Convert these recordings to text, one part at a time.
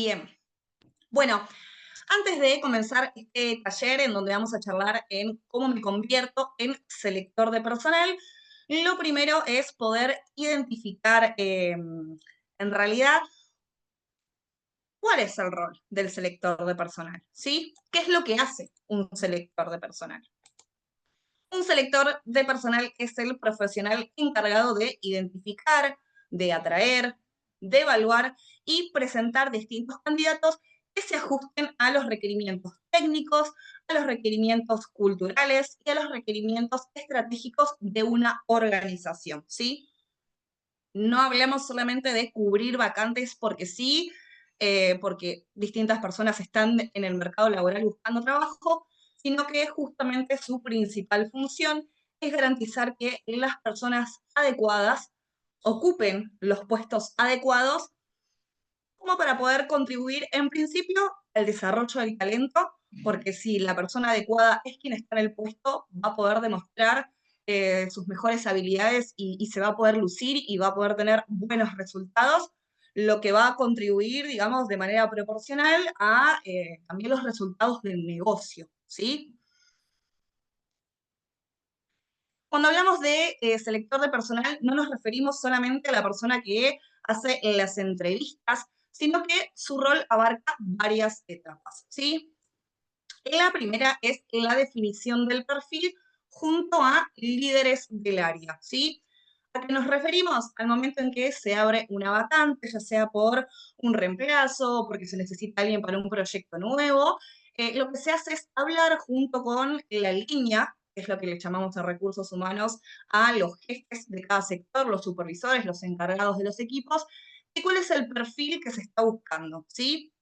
Bien, bueno, antes de comenzar este taller en donde vamos a charlar en cómo me convierto en selector de personal, lo primero es poder identificar en realidad cuál es el rol del selector de personal, ¿sí? ¿Qué es lo que hace un selector de personal? Un selector de personal es el profesional encargado de identificar, de atraer, de evaluar y presentar distintos candidatos que se ajusten a los requerimientos técnicos, a los requerimientos culturales y a los requerimientos estratégicos de una organización, ¿sí? No hablemos solamente de cubrir vacantes porque sí, porque distintas personas están en el mercado laboral buscando trabajo, sino que justamente su principal función es garantizar que las personas adecuadas ocupen los puestos adecuados como para poder contribuir en principio al desarrollo del talento, porque si la persona adecuada es quien está en el puesto, va a poder demostrar sus mejores habilidades y se va a poder lucir y va a poder tener buenos resultados, lo que va a contribuir, digamos, de manera proporcional a también los resultados del negocio, ¿sí? Cuando hablamos de selector de personal, no nos referimos solamente a la persona que hace las entrevistas, sino que su rol abarca varias etapas, ¿sí? La primera es la definición del perfil junto a líderes del área, ¿sí? ¿A qué nos referimos? Al momento en que se abre una vacante, ya sea por un reemplazo, porque se necesita alguien para un proyecto nuevo, lo que se hace es hablar junto con la línea, que es lo que le llamamos a recursos humanos, a los jefes de cada sector, los supervisores, los encargados de los equipos, de cuál es el perfil que se está buscando, ¿sí?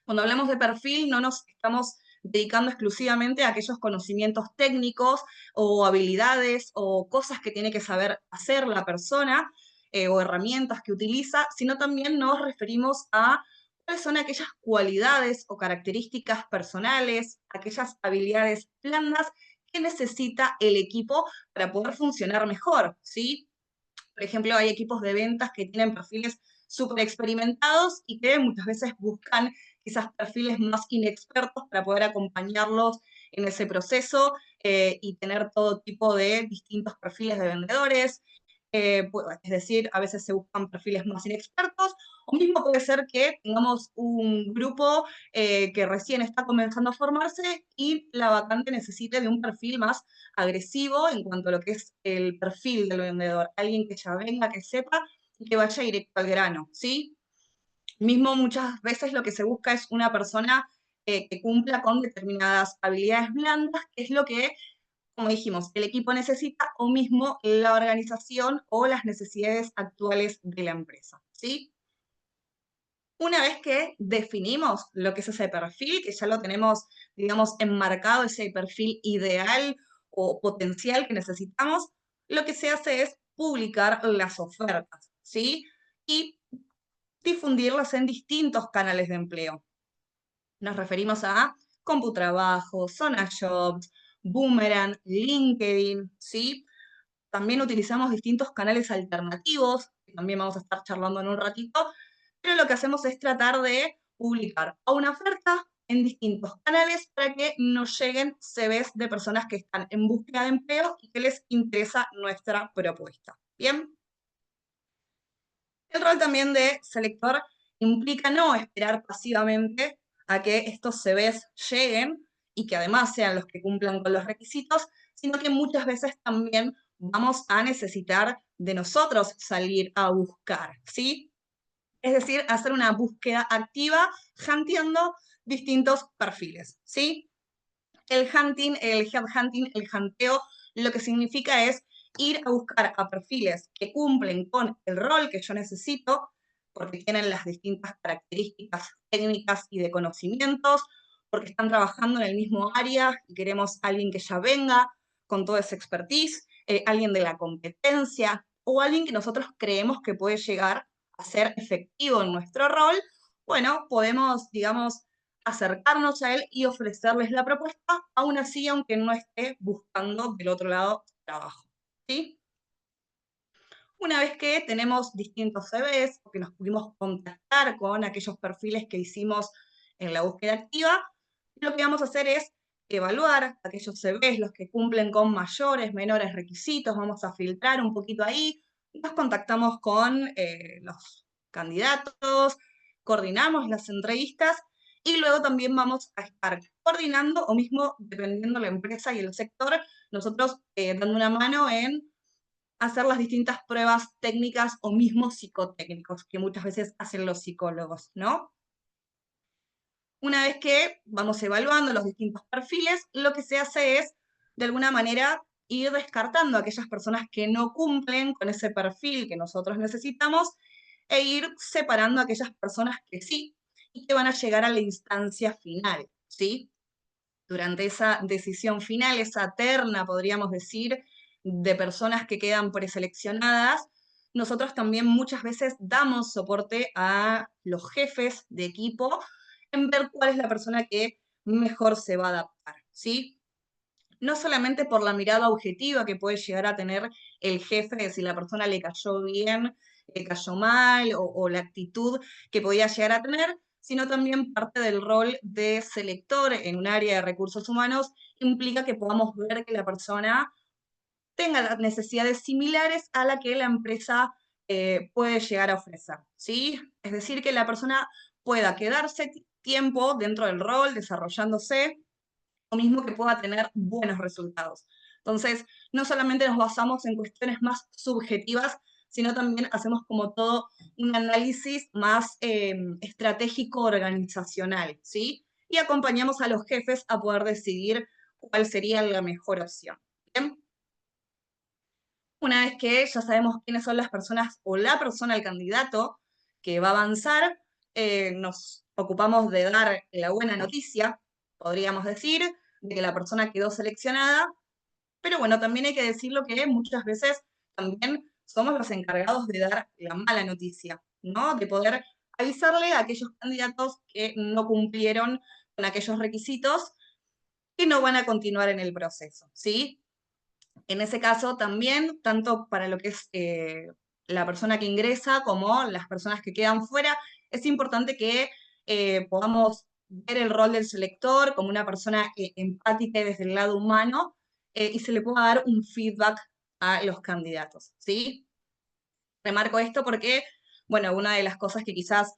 Cuando hablamos de perfil, no nos estamos dedicando exclusivamente a aquellos conocimientos técnicos o habilidades o cosas que tiene que saber hacer la persona o herramientas que utiliza, sino también nos referimos a cuáles son aquellas cualidades o características personales, aquellas habilidades blandas que necesita el equipo para poder funcionar mejor, ¿sí? Por ejemplo, hay equipos de ventas que tienen perfiles súper experimentados y que muchas veces buscan quizás perfiles más inexpertos para poder acompañarlos en ese proceso y tener todo tipo de distintos perfiles de vendedores. Es decir, a veces se buscan perfiles más inexpertos, o mismo puede ser que tengamos un grupo que recién está comenzando a formarse y la vacante necesite de un perfil más agresivo en cuanto a lo que es el perfil del vendedor, alguien que ya venga, que sepa y que vaya directo al grano, ¿sí? Mismo muchas veces lo que se busca es una persona que cumpla con determinadas habilidades blandas, que es lo que, como dijimos, el equipo necesita o mismo la organización o las necesidades actuales de la empresa, ¿sí? Una vez que definimos lo que es ese perfil, que ya lo tenemos, digamos, enmarcado, ese perfil ideal o potencial que necesitamos, lo que se hace es publicar las ofertas, ¿sí? Y difundirlas en distintos canales de empleo. Nos referimos a CompuTrabajo, ZonaJobs, Boomerang, LinkedIn, ¿sí? También utilizamos distintos canales alternativos, que también vamos a estar charlando en un ratito, pero lo que hacemos es tratar de publicar a una oferta en distintos canales para que nos lleguen CVs de personas que están en búsqueda de empleo y que les interesa nuestra propuesta. Bien, el rol también de selector implica no esperar pasivamente a que estos CVs lleguen y que además sean los que cumplan con los requisitos, sino que muchas veces también vamos a necesitar de nosotros salir a buscar, ¿sí? Es decir, hacer una búsqueda activa, hunteando distintos perfiles, ¿sí? El hunting, el headhunting, el hunteo, lo que significa es ir a buscar a perfiles que cumplen con el rol que yo necesito, porque tienen las distintas características técnicas y de conocimientos, porque están trabajando en el mismo área y queremos a alguien que ya venga con toda esa expertise, alguien de la competencia o alguien que nosotros creemos que puede llegar a ser efectivo en nuestro rol. Bueno, podemos, digamos, acercarnos a él y ofrecerles la propuesta, aún así, aunque no esté buscando del otro lado trabajo, ¿sí? Una vez que tenemos distintos CVs, o que nos pudimos contactar con aquellos perfiles que hicimos en la búsqueda activa, lo que vamos a hacer es evaluar aquellos CVs, los que cumplen con mayores, menores requisitos, vamos a filtrar un poquito ahí, nos contactamos con los candidatos, coordinamos las entrevistas y luego también vamos a estar coordinando o mismo, dependiendo la empresa y el sector, nosotros dando una mano en hacer las distintas pruebas técnicas o mismos psicotécnicos que muchas veces hacen los psicólogos, ¿no? Una vez que vamos evaluando los distintos perfiles, lo que se hace es, de alguna manera, ir descartando a aquellas personas que no cumplen con ese perfil que nosotros necesitamos e ir separando a aquellas personas que sí y que van a llegar a la instancia final, ¿sí? Durante esa decisión final, esa terna, podríamos decir, de personas que quedan preseleccionadas, nosotros también muchas veces damos soporte a los jefes de equipo en ver cuál es la persona que mejor se va a adaptar, ¿sí? No solamente por la mirada objetiva que puede llegar a tener el jefe, de si la persona le cayó bien, le cayó mal, o la actitud que podía llegar a tener, sino también parte del rol de selector en un área de recursos humanos implica que podamos ver que la persona tenga las necesidades similares a la que la empresa puede llegar a ofrecer, ¿sí? Es decir, que la persona pueda quedarse tiempo dentro del rol, desarrollándose, o mismo que pueda tener buenos resultados. Entonces, no solamente nos basamos en cuestiones más subjetivas, sino también hacemos como todo un análisis más estratégico organizacional, ¿sí? Y acompañamos a los jefes a poder decidir cuál sería la mejor opción. ¿Bien? Una vez que ya sabemos quiénes son las personas o la persona, el candidato que va a avanzar, nos ocupamos de dar la buena noticia, podríamos decir, de que la persona quedó seleccionada, pero bueno, también hay que decirlo que muchas veces también somos los encargados de dar la mala noticia, ¿no? De poder avisarle a aquellos candidatos que no cumplieron con aquellos requisitos que no van a continuar en el proceso, ¿sí? En ese caso también, tanto para lo que es la persona que ingresa como las personas que quedan fuera, es importante que podamos ver el rol del selector como una persona empática y desde el lado humano y se le pueda dar un feedback a los candidatos, ¿sí? Remarco esto porque, bueno, una de las cosas que quizás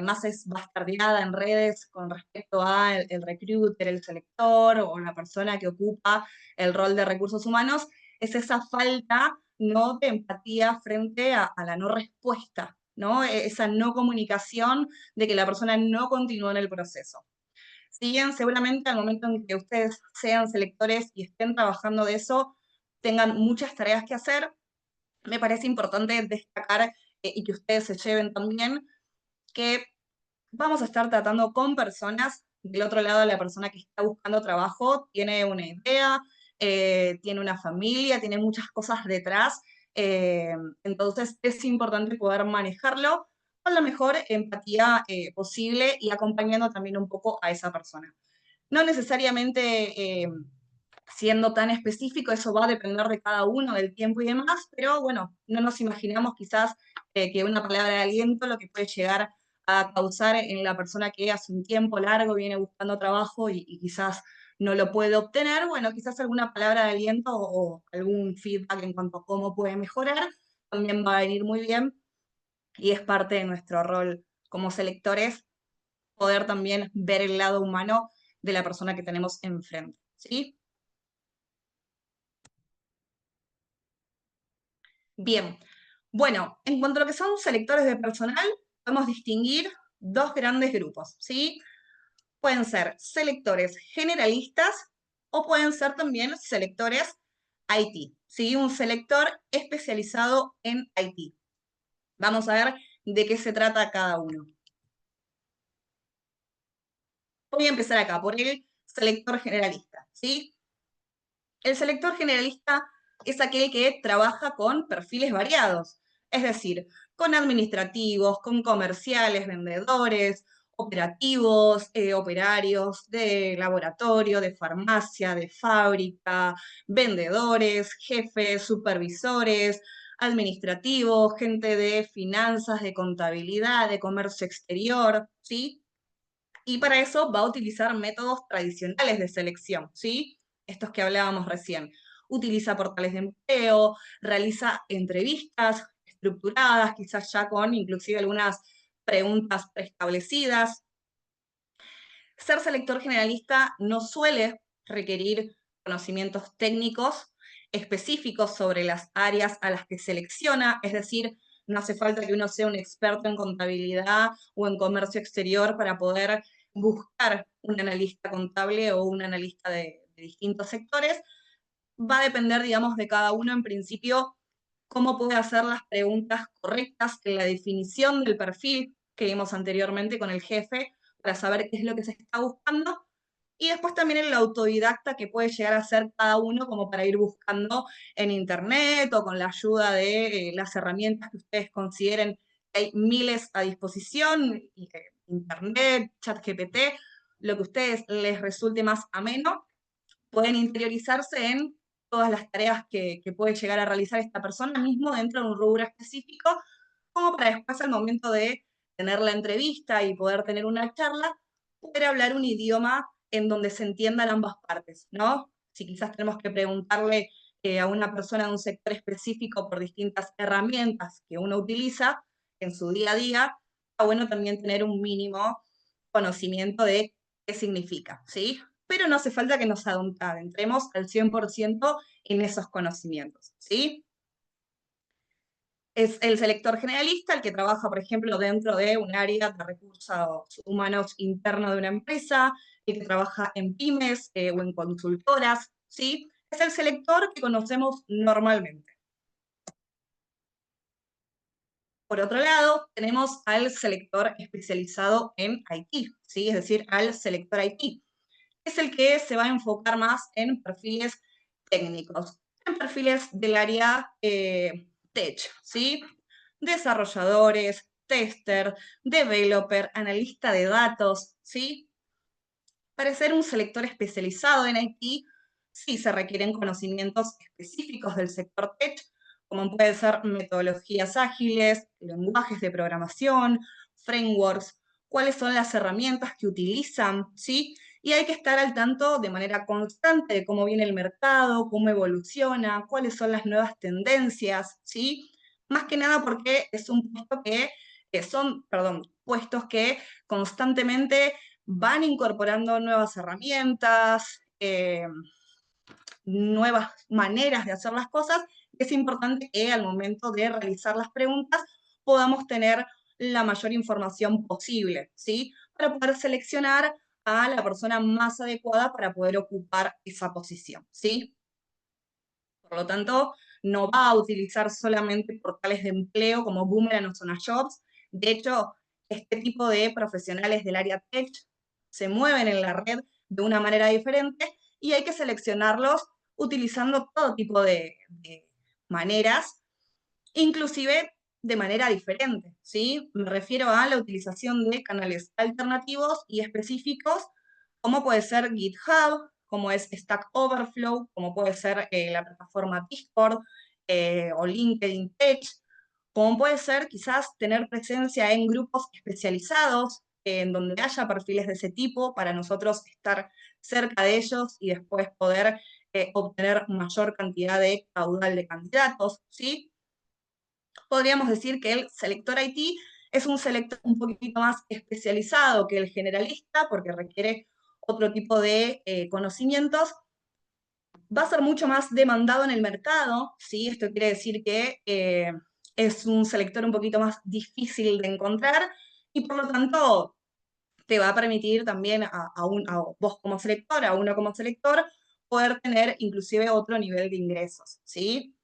más es bastardeada en redes con respecto al el recruiter, el selector o la persona que ocupa el rol de recursos humanos, es esa falta, ¿no?, de empatía frente a la no respuesta, ¿no? Esa no comunicación de que la persona no continúa en el proceso. Si bien seguramente al momento en que ustedes sean selectores y estén trabajando de eso, tengan muchas tareas que hacer, me parece importante destacar y que ustedes se lleven también que vamos a estar tratando con personas. Del otro lado, la persona que está buscando trabajo tiene una idea, tiene una familia, tiene muchas cosas detrás. eh, entonces es importante poder manejarlo con la mejor empatía posible y acompañando también un poco a esa persona. No necesariamente siendo tan específico, eso va a depender de cada uno, del tiempo y demás, pero bueno, no nos imaginamos quizás que una palabra de aliento lo que puede llegar a causar en la persona que hace un tiempo largo viene buscando trabajo y quizás no lo puede obtener, bueno, quizás alguna palabra de aliento o algún feedback en cuanto a cómo puede mejorar también va a venir muy bien y es parte de nuestro rol como selectores poder también ver el lado humano de la persona que tenemos enfrente, ¿sí? Bien, bueno, en cuanto a lo que son selectores de personal, podemos distinguir dos grandes grupos, ¿sí? Pueden ser selectores generalistas o pueden ser también selectores IT, ¿sí? Un selector especializado en IT. Vamos a ver de qué se trata cada uno. Voy a empezar acá por el selector generalista, ¿sí? El selector generalista es aquel que trabaja con perfiles variados, es decir, con administrativos, con comerciales, vendedores, operativos, operarios de laboratorio, de farmacia, de fábrica, vendedores, jefes, supervisores, administrativo, gente de finanzas, de contabilidad, de comercio exterior, ¿sí? Y para eso va a utilizar métodos tradicionales de selección, ¿sí? Estos que hablábamos recién. Utiliza portales de empleo, realiza entrevistas estructuradas, quizás ya con inclusive algunas preguntas preestablecidas. Ser selector generalista no suele requerir conocimientos técnicos específicos sobre las áreas a las que selecciona, es decir, no hace falta que uno sea un experto en contabilidad o en comercio exterior para poder buscar un analista contable o un analista de distintos sectores. Va a depender, digamos, de cada uno en principio cómo puede hacer las preguntas correctas en la definición del perfil que vimos anteriormente con el jefe para saber qué es lo que se está buscando. Y después también el autodidacta que puede llegar a ser cada uno como para ir buscando en internet o con la ayuda de las herramientas que ustedes consideren que hay miles a disposición, internet, chat GPT, lo que a ustedes les resulte más ameno, pueden interiorizarse en todas las tareas que puede llegar a realizar esta persona mismo dentro de un rubro específico, como para después al momento de tener la entrevista y poder tener una charla, poder hablar un idioma en donde se entiendan ambas partes, ¿no? Si quizás tenemos que preguntarle a una persona de un sector específico por distintas herramientas que uno utiliza en su día a día, está bueno también tener un mínimo conocimiento de qué significa, ¿sí? Pero no hace falta que nos adentremos al 100% en esos conocimientos, ¿sí? Es el selector generalista el que trabaja, por ejemplo, dentro de un área de recursos humanos interno de una empresa, el que trabaja en pymes o en consultoras, ¿sí? Es el selector que conocemos normalmente. Por otro lado, tenemos al selector especializado en IT, ¿sí? Es decir, al selector IT. Es el que se va a enfocar más en perfiles técnicos, en perfiles del área tech, ¿sí? Desarrolladores, tester, developer, analista de datos, ¿sí? Para ser un selector especializado en IT, sí se requieren conocimientos específicos del sector tech, como pueden ser metodologías ágiles, lenguajes de programación, frameworks, cuáles son las herramientas que utilizan, ¿sí? Y hay que estar al tanto de manera constante de cómo viene el mercado, cómo evoluciona, cuáles son las nuevas tendencias, ¿sí? Más que nada porque es un puesto puestos que constantemente van incorporando nuevas herramientas, nuevas maneras de hacer las cosas. Es importante que al momento de realizar las preguntas podamos tener la mayor información posible, ¿sí? Para poder seleccionar a la persona más adecuada para poder ocupar esa posición, ¿sí? Por lo tanto, no va a utilizar solamente portales de empleo como Boomerang o SonaJobs. De hecho, este tipo de profesionales del área tech se mueven en la red de una manera diferente y hay que seleccionarlos utilizando todo tipo de maneras, inclusive de manera diferente, ¿sí? Me refiero a la utilización de canales alternativos y específicos, como puede ser GitHub, como es Stack Overflow, como puede ser la plataforma Discord o LinkedIn Tech, como puede ser quizás tener presencia en grupos especializados, en donde haya perfiles de ese tipo, para nosotros estar cerca de ellos y después poder obtener mayor cantidad de caudal de candidatos, ¿sí? Podríamos decir que el selector IT es un selector un poquito más especializado que el generalista, porque requiere otro tipo de conocimientos. Va a ser mucho más demandado en el mercado, ¿sí? Esto quiere decir que es un selector un poquito más difícil de encontrar y por lo tanto te va a permitir también a vos como selector, a uno como selector, poder tener inclusive otro nivel de ingresos, ¿sí?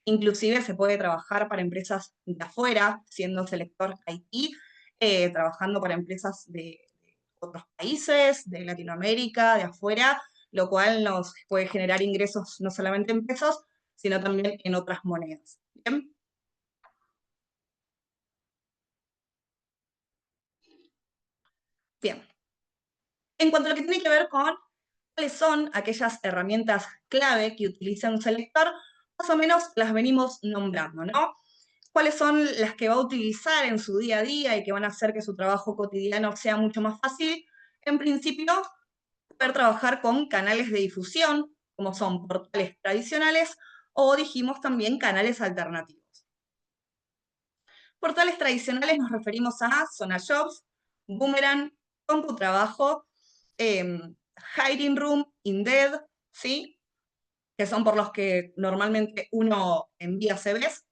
Inclusive se puede trabajar para empresas de afuera, siendo selector IT, trabajando para empresas de otros países, de Latinoamérica, de afuera, lo cual nos puede generar ingresos no solamente en pesos, sino también en otras monedas. ¿Bien? Bien. En cuanto a lo que tiene que ver con cuáles son aquellas herramientas clave que utiliza un selector, más o menos las venimos nombrando, ¿no? ¿Cuáles son las que va a utilizar en su día a día y que van a hacer que su trabajo cotidiano sea mucho más fácil? En principio, poder trabajar con canales de difusión, como son portales tradicionales, o dijimos también canales alternativos. Portales tradicionales nos referimos a Zonajobs, Boomerang, CompuTrabajo, Hiring Room, Indeed, ¿sí? Que son por los que normalmente uno envía CVs.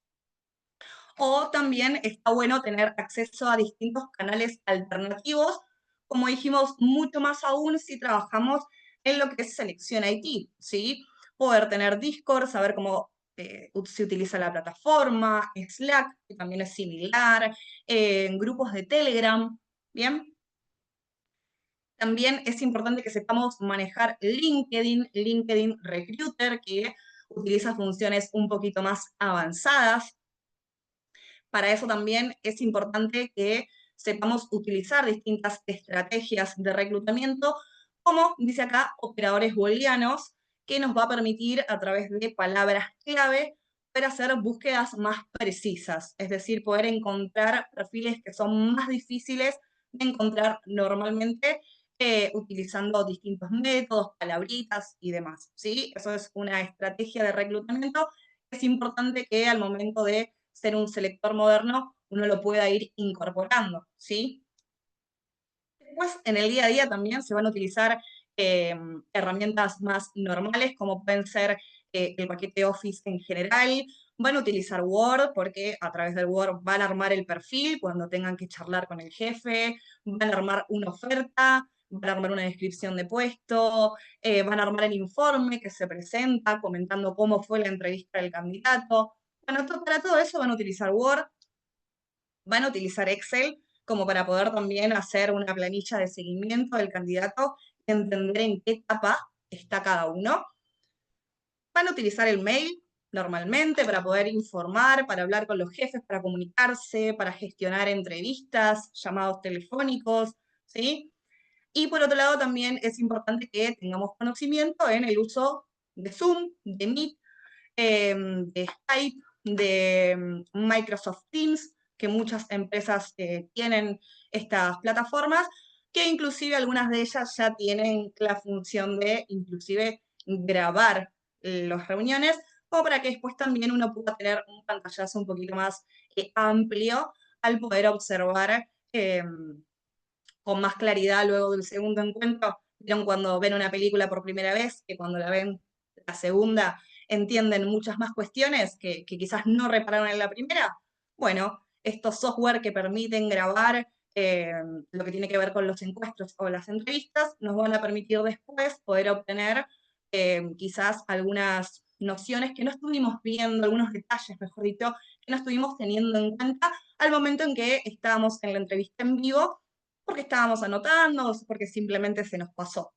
O también está bueno tener acceso a distintos canales alternativos, como dijimos, mucho más aún si trabajamos en lo que es selección IT, ¿sí? Poder tener Discord, saber cómo se utiliza la plataforma, Slack, que también es similar, grupos de Telegram, ¿bien? También es importante que sepamos manejar LinkedIn, LinkedIn Recruiter, que utiliza funciones un poquito más avanzadas. Para eso también es importante que sepamos utilizar distintas estrategias de reclutamiento, como dice acá, operadores booleanos, que nos va a permitir a través de palabras clave para hacer búsquedas más precisas, es decir, poder encontrar perfiles que son más difíciles de encontrar normalmente utilizando distintos métodos, palabritas y demás, ¿sí? Eso es una estrategia de reclutamiento. Es importante que al momento de ser un selector moderno uno lo pueda ir incorporando, ¿sí? Después, en el día a día también se van a utilizar herramientas más normales, como pueden ser el paquete Office en general. Van a utilizar Word, porque a través del Word van a armar el perfil cuando tengan que charlar con el jefe, van a armar una oferta, van a armar una descripción de puesto, van a armar el informe que se presenta, comentando cómo fue la entrevista del candidato. Bueno, para todo eso van a utilizar Word, van a utilizar Excel como para poder también hacer una planilla de seguimiento del candidato y entender en qué etapa está cada uno. Van a utilizar el mail normalmente para poder informar, para hablar con los jefes, para comunicarse, para gestionar entrevistas, llamados telefónicos, ¿sí? Y por otro lado también es importante que tengamos conocimiento en el uso de Zoom, de Meet, de Skype, de Microsoft Teams, que muchas empresas tienen estas plataformas, que inclusive algunas de ellas ya tienen la función de inclusive grabar las reuniones, como para que después también uno pueda tener un pantallazo un poquito más amplio al poder observar con más claridad luego del segundo encuentro. ¿Vieron cuando ven una película por primera vez, que cuando la ven la segunda entienden muchas más cuestiones que quizás no repararon en la primera? Bueno, estos software que permiten grabar lo que tiene que ver con los encuentros o las entrevistas nos van a permitir después poder obtener quizás algunas nociones que no estuvimos viendo, algunos detalles, mejor dicho, que no estuvimos teniendo en cuenta al momento en que estábamos en la entrevista en vivo, porque estábamos anotando, porque simplemente se nos pasó.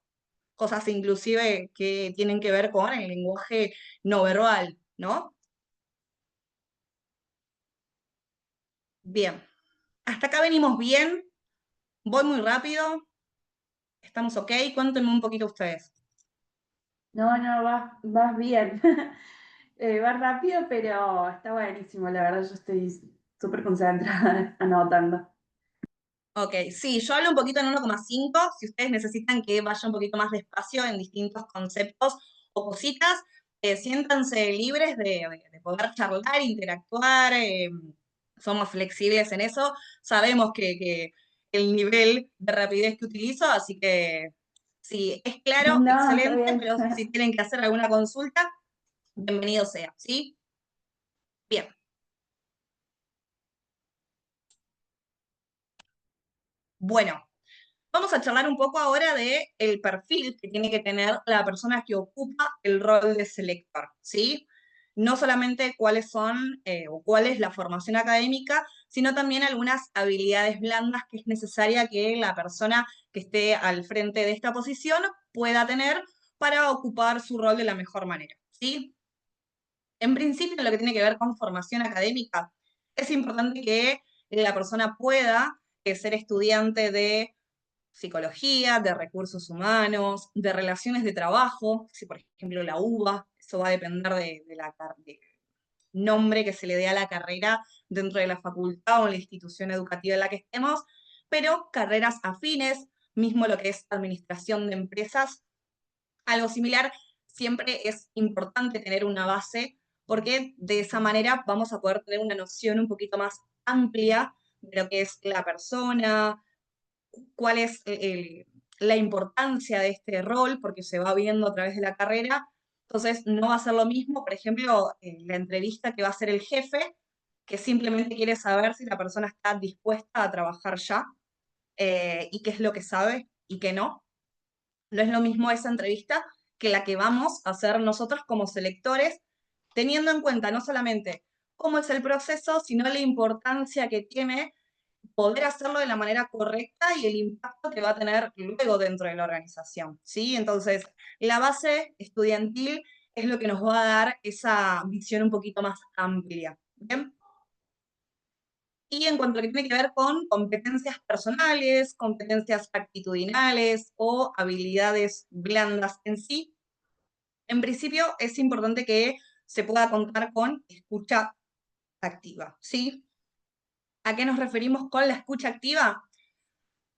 Cosas inclusive que tienen que ver con el lenguaje no verbal, ¿no? Bien. Hasta acá venimos bien. Voy muy rápido. ¿Estamos ok? Cuéntenme un poquito ustedes. No, no, vas bien. Vas rápido, pero está buenísimo. La verdad, yo estoy súper concentrada anotando. Ok, sí, yo hablo un poquito en 1,5. Si ustedes necesitan que vaya un poquito más despacio en distintos conceptos o cositas, siéntanse libres de poder charlar, interactuar, somos flexibles en eso. Sabemos que el nivel de rapidez que utilizo, así que si es claro, No, está excelente, bien. pero si tienen que hacer alguna consulta, bienvenido sea, ¿sí? Bien. Bueno, vamos a charlar un poco ahora de el perfil que tiene que tener la persona que ocupa el rol de selector, ¿sí? No solamente cuáles son o cuál es la formación académica, sino también algunas habilidades blandas que es necesaria que la persona que esté al frente de esta posición pueda tener para ocupar su rol de la mejor manera, ¿sí? En principio, en lo que tiene que ver con formación académica, es importante que la persona pueda ser estudiante de psicología, de recursos humanos, de relaciones de trabajo, si por ejemplo la UBA eso va a depender de la nombre que se le dé a la carrera dentro de la facultad o en la institución educativa en la que estemos, pero carreras afines, mismo lo que es administración de empresas, algo similar, siempre es importante tener una base porque de esa manera vamos a poder tener una noción un poquito más amplia de lo que es la persona, cuál es la importancia de este rol, porque se va viendo a través de la carrera. Entonces, no va a ser lo mismo, por ejemplo, la entrevista que va a hacer el jefe, que simplemente quiere saber si la persona está dispuesta a trabajar ya, y qué es lo que sabe y qué no. No es lo mismo esa entrevista que la que vamos a hacer nosotros como selectores, teniendo en cuenta no solamente cómo es el proceso, sino la importancia que tiene poder hacerlo de la manera correcta y el impacto que va a tener luego dentro de la organización, ¿sí? Entonces, la base estudiantil es lo que nos va a dar esa visión un poquito más amplia, ¿bien? Y en cuanto a lo que tiene que ver con competencias personales, competencias actitudinales o habilidades blandas en sí, en principio es importante que se pueda contar con escucha activa, ¿sí? ¿A qué nos referimos con la escucha activa?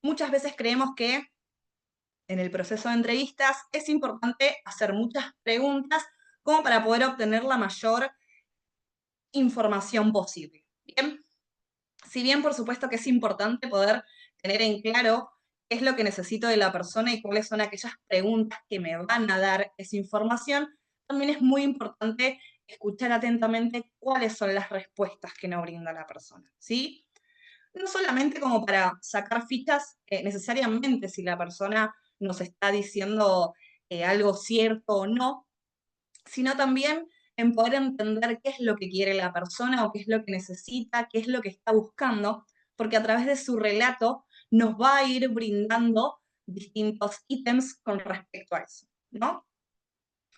Muchas veces creemos que en el proceso de entrevistas es importante hacer muchas preguntas como para poder obtener la mayor información posible. Bien, si bien por supuesto que es importante poder tener en claro qué es lo que necesito de la persona y cuáles son aquellas preguntas que me van a dar esa información, también es muy importante escuchar atentamente cuáles son las respuestas que nos brinda la persona, ¿sí? No solamente como para sacar fichas necesariamente si la persona nos está diciendo algo cierto o no, sino también en poder entender qué es lo que quiere la persona o qué es lo que necesita, qué es lo que está buscando, porque a través de su relato nos va a ir brindando distintos ítems con respecto a eso, ¿no?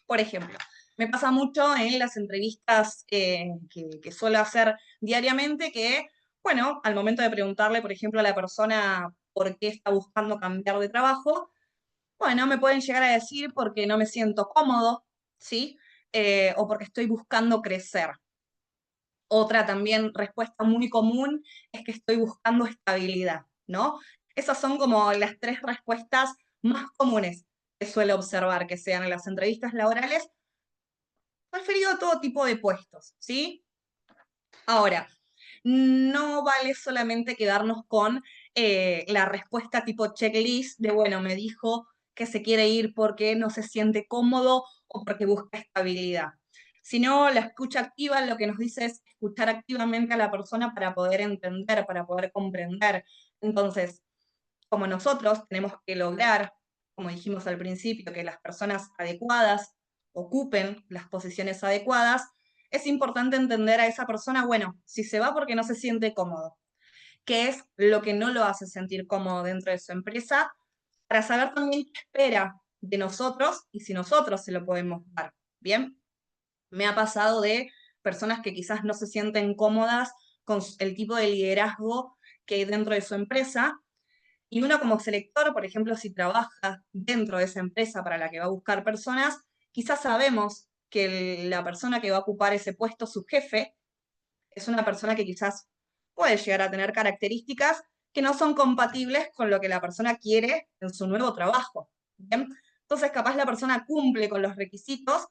Por ejemplo, me pasa mucho en las entrevistas que suelo hacer diariamente que, bueno, al momento de preguntarle, por ejemplo, a la persona por qué está buscando cambiar de trabajo, bueno, me pueden llegar a decir porque no me siento cómodo, ¿sí? O porque estoy buscando crecer. Otra también respuesta muy común es que estoy buscando estabilidad, ¿no? Esas son como las tres respuestas más comunes que suelo observar que sean en las entrevistas laborales, referido a todo tipo de puestos, ¿sí? Ahora, no vale solamente quedarnos con la respuesta tipo checklist de, bueno, me dijo que se quiere ir porque no se siente cómodo o porque busca estabilidad. Sino la escucha activa lo que nos dice es escuchar activamente a la persona para poder entender, para poder comprender. Entonces, como nosotros tenemos que lograr, como dijimos al principio, que las personas adecuadas ocupen las posiciones adecuadas, es importante entender a esa persona, bueno, si se va porque no se siente cómodo, qué es lo que no lo hace sentir cómodo dentro de su empresa, para saber también qué espera de nosotros y si nosotros se lo podemos dar. Bien, me ha pasado de personas que quizás no se sienten cómodas con el tipo de liderazgo que hay dentro de su empresa, y uno como selector, por ejemplo, si trabaja dentro de esa empresa para la que va a buscar personas, quizás sabemos que la persona que va a ocupar ese puesto, su jefe, es una persona que quizás puede llegar a tener características que no son compatibles con lo que la persona quiere en su nuevo trabajo. ¿Bien? Entonces, capaz la persona cumple con los requisitos,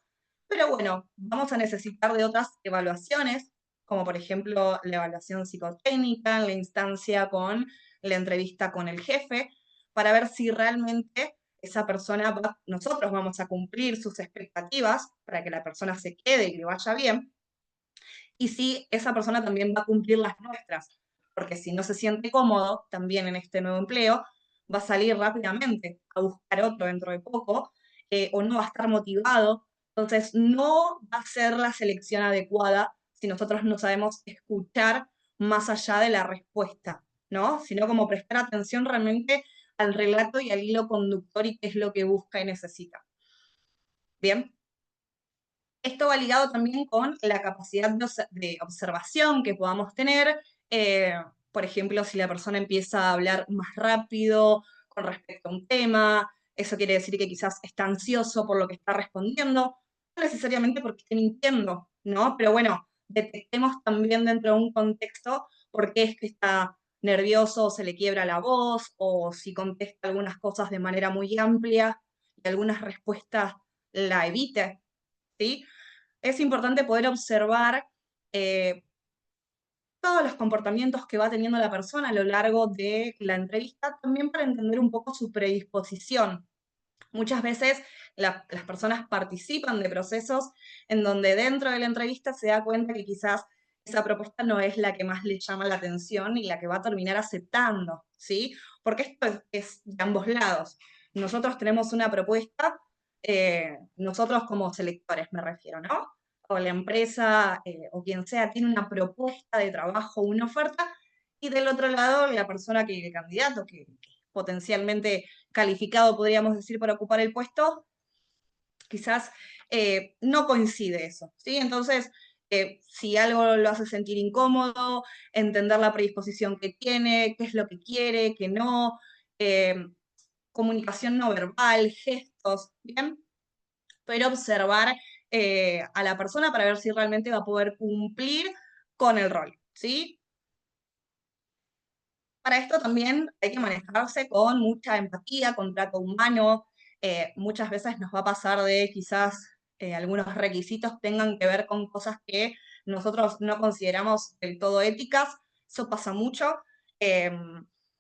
pero bueno, vamos a necesitar de otras evaluaciones, como por ejemplo la evaluación psicotécnica, la instancia con la entrevista con el jefe, para ver si realmente esa persona nosotros vamos a cumplir sus expectativas para que la persona se quede y le vaya bien, y si esa persona también va a cumplir las nuestras, porque si no se siente cómodo también en este nuevo empleo, va a salir rápidamente a buscar otro dentro de poco, o no va a estar motivado, entonces no va a ser la selección adecuada si nosotros no sabemos escuchar más allá de la respuesta, ¿no? Sino como prestar atención realmente al relato y al hilo conductor y qué es lo que busca y necesita. Bien, esto va ligado también con la capacidad de observación que podamos tener. eh, por ejemplo, si la persona empieza a hablar más rápido con respecto a un tema, eso quiere decir que quizás está ansioso por lo que está respondiendo. no necesariamente porque esté mintiendo, ¿no? Pero bueno, detectemos también dentro de un contexto por qué es que está nervioso, o se le quiebra la voz, o si contesta algunas cosas de manera muy amplia y algunas respuestas la evite, ¿sí? Es importante poder observar eh, todos los comportamientos que va teniendo la persona a lo largo de la entrevista, también para entender un poco su predisposición. Muchas veces las personas participan de procesos en donde dentro de la entrevista se da cuenta que quizás esa propuesta no es la que más le llama la atención y la que va a terminar aceptando, ¿sí? Porque esto es de ambos lados. Nosotros tenemos una propuesta, nosotros como selectores me refiero, ¿no? O la empresa o quien sea tiene una propuesta de trabajo, una oferta, y del otro lado la persona que, el candidato que potencialmente calificado, podríamos decir, para ocupar el puesto, quizás no coincide eso, ¿sí? Entonces, si algo lo hace sentir incómodo, entender la predisposición que tiene, qué es lo que quiere, qué no, eh, comunicación no verbal, gestos, ¿bien? Pero observar a la persona para ver si realmente va a poder cumplir con el rol, ¿sí? Para esto también hay que manejarse con mucha empatía, con trato humano. Muchas veces nos va a pasar de quizás algunos requisitos tengan que ver con cosas que nosotros no consideramos del todo éticas. Eso pasa mucho. Eh,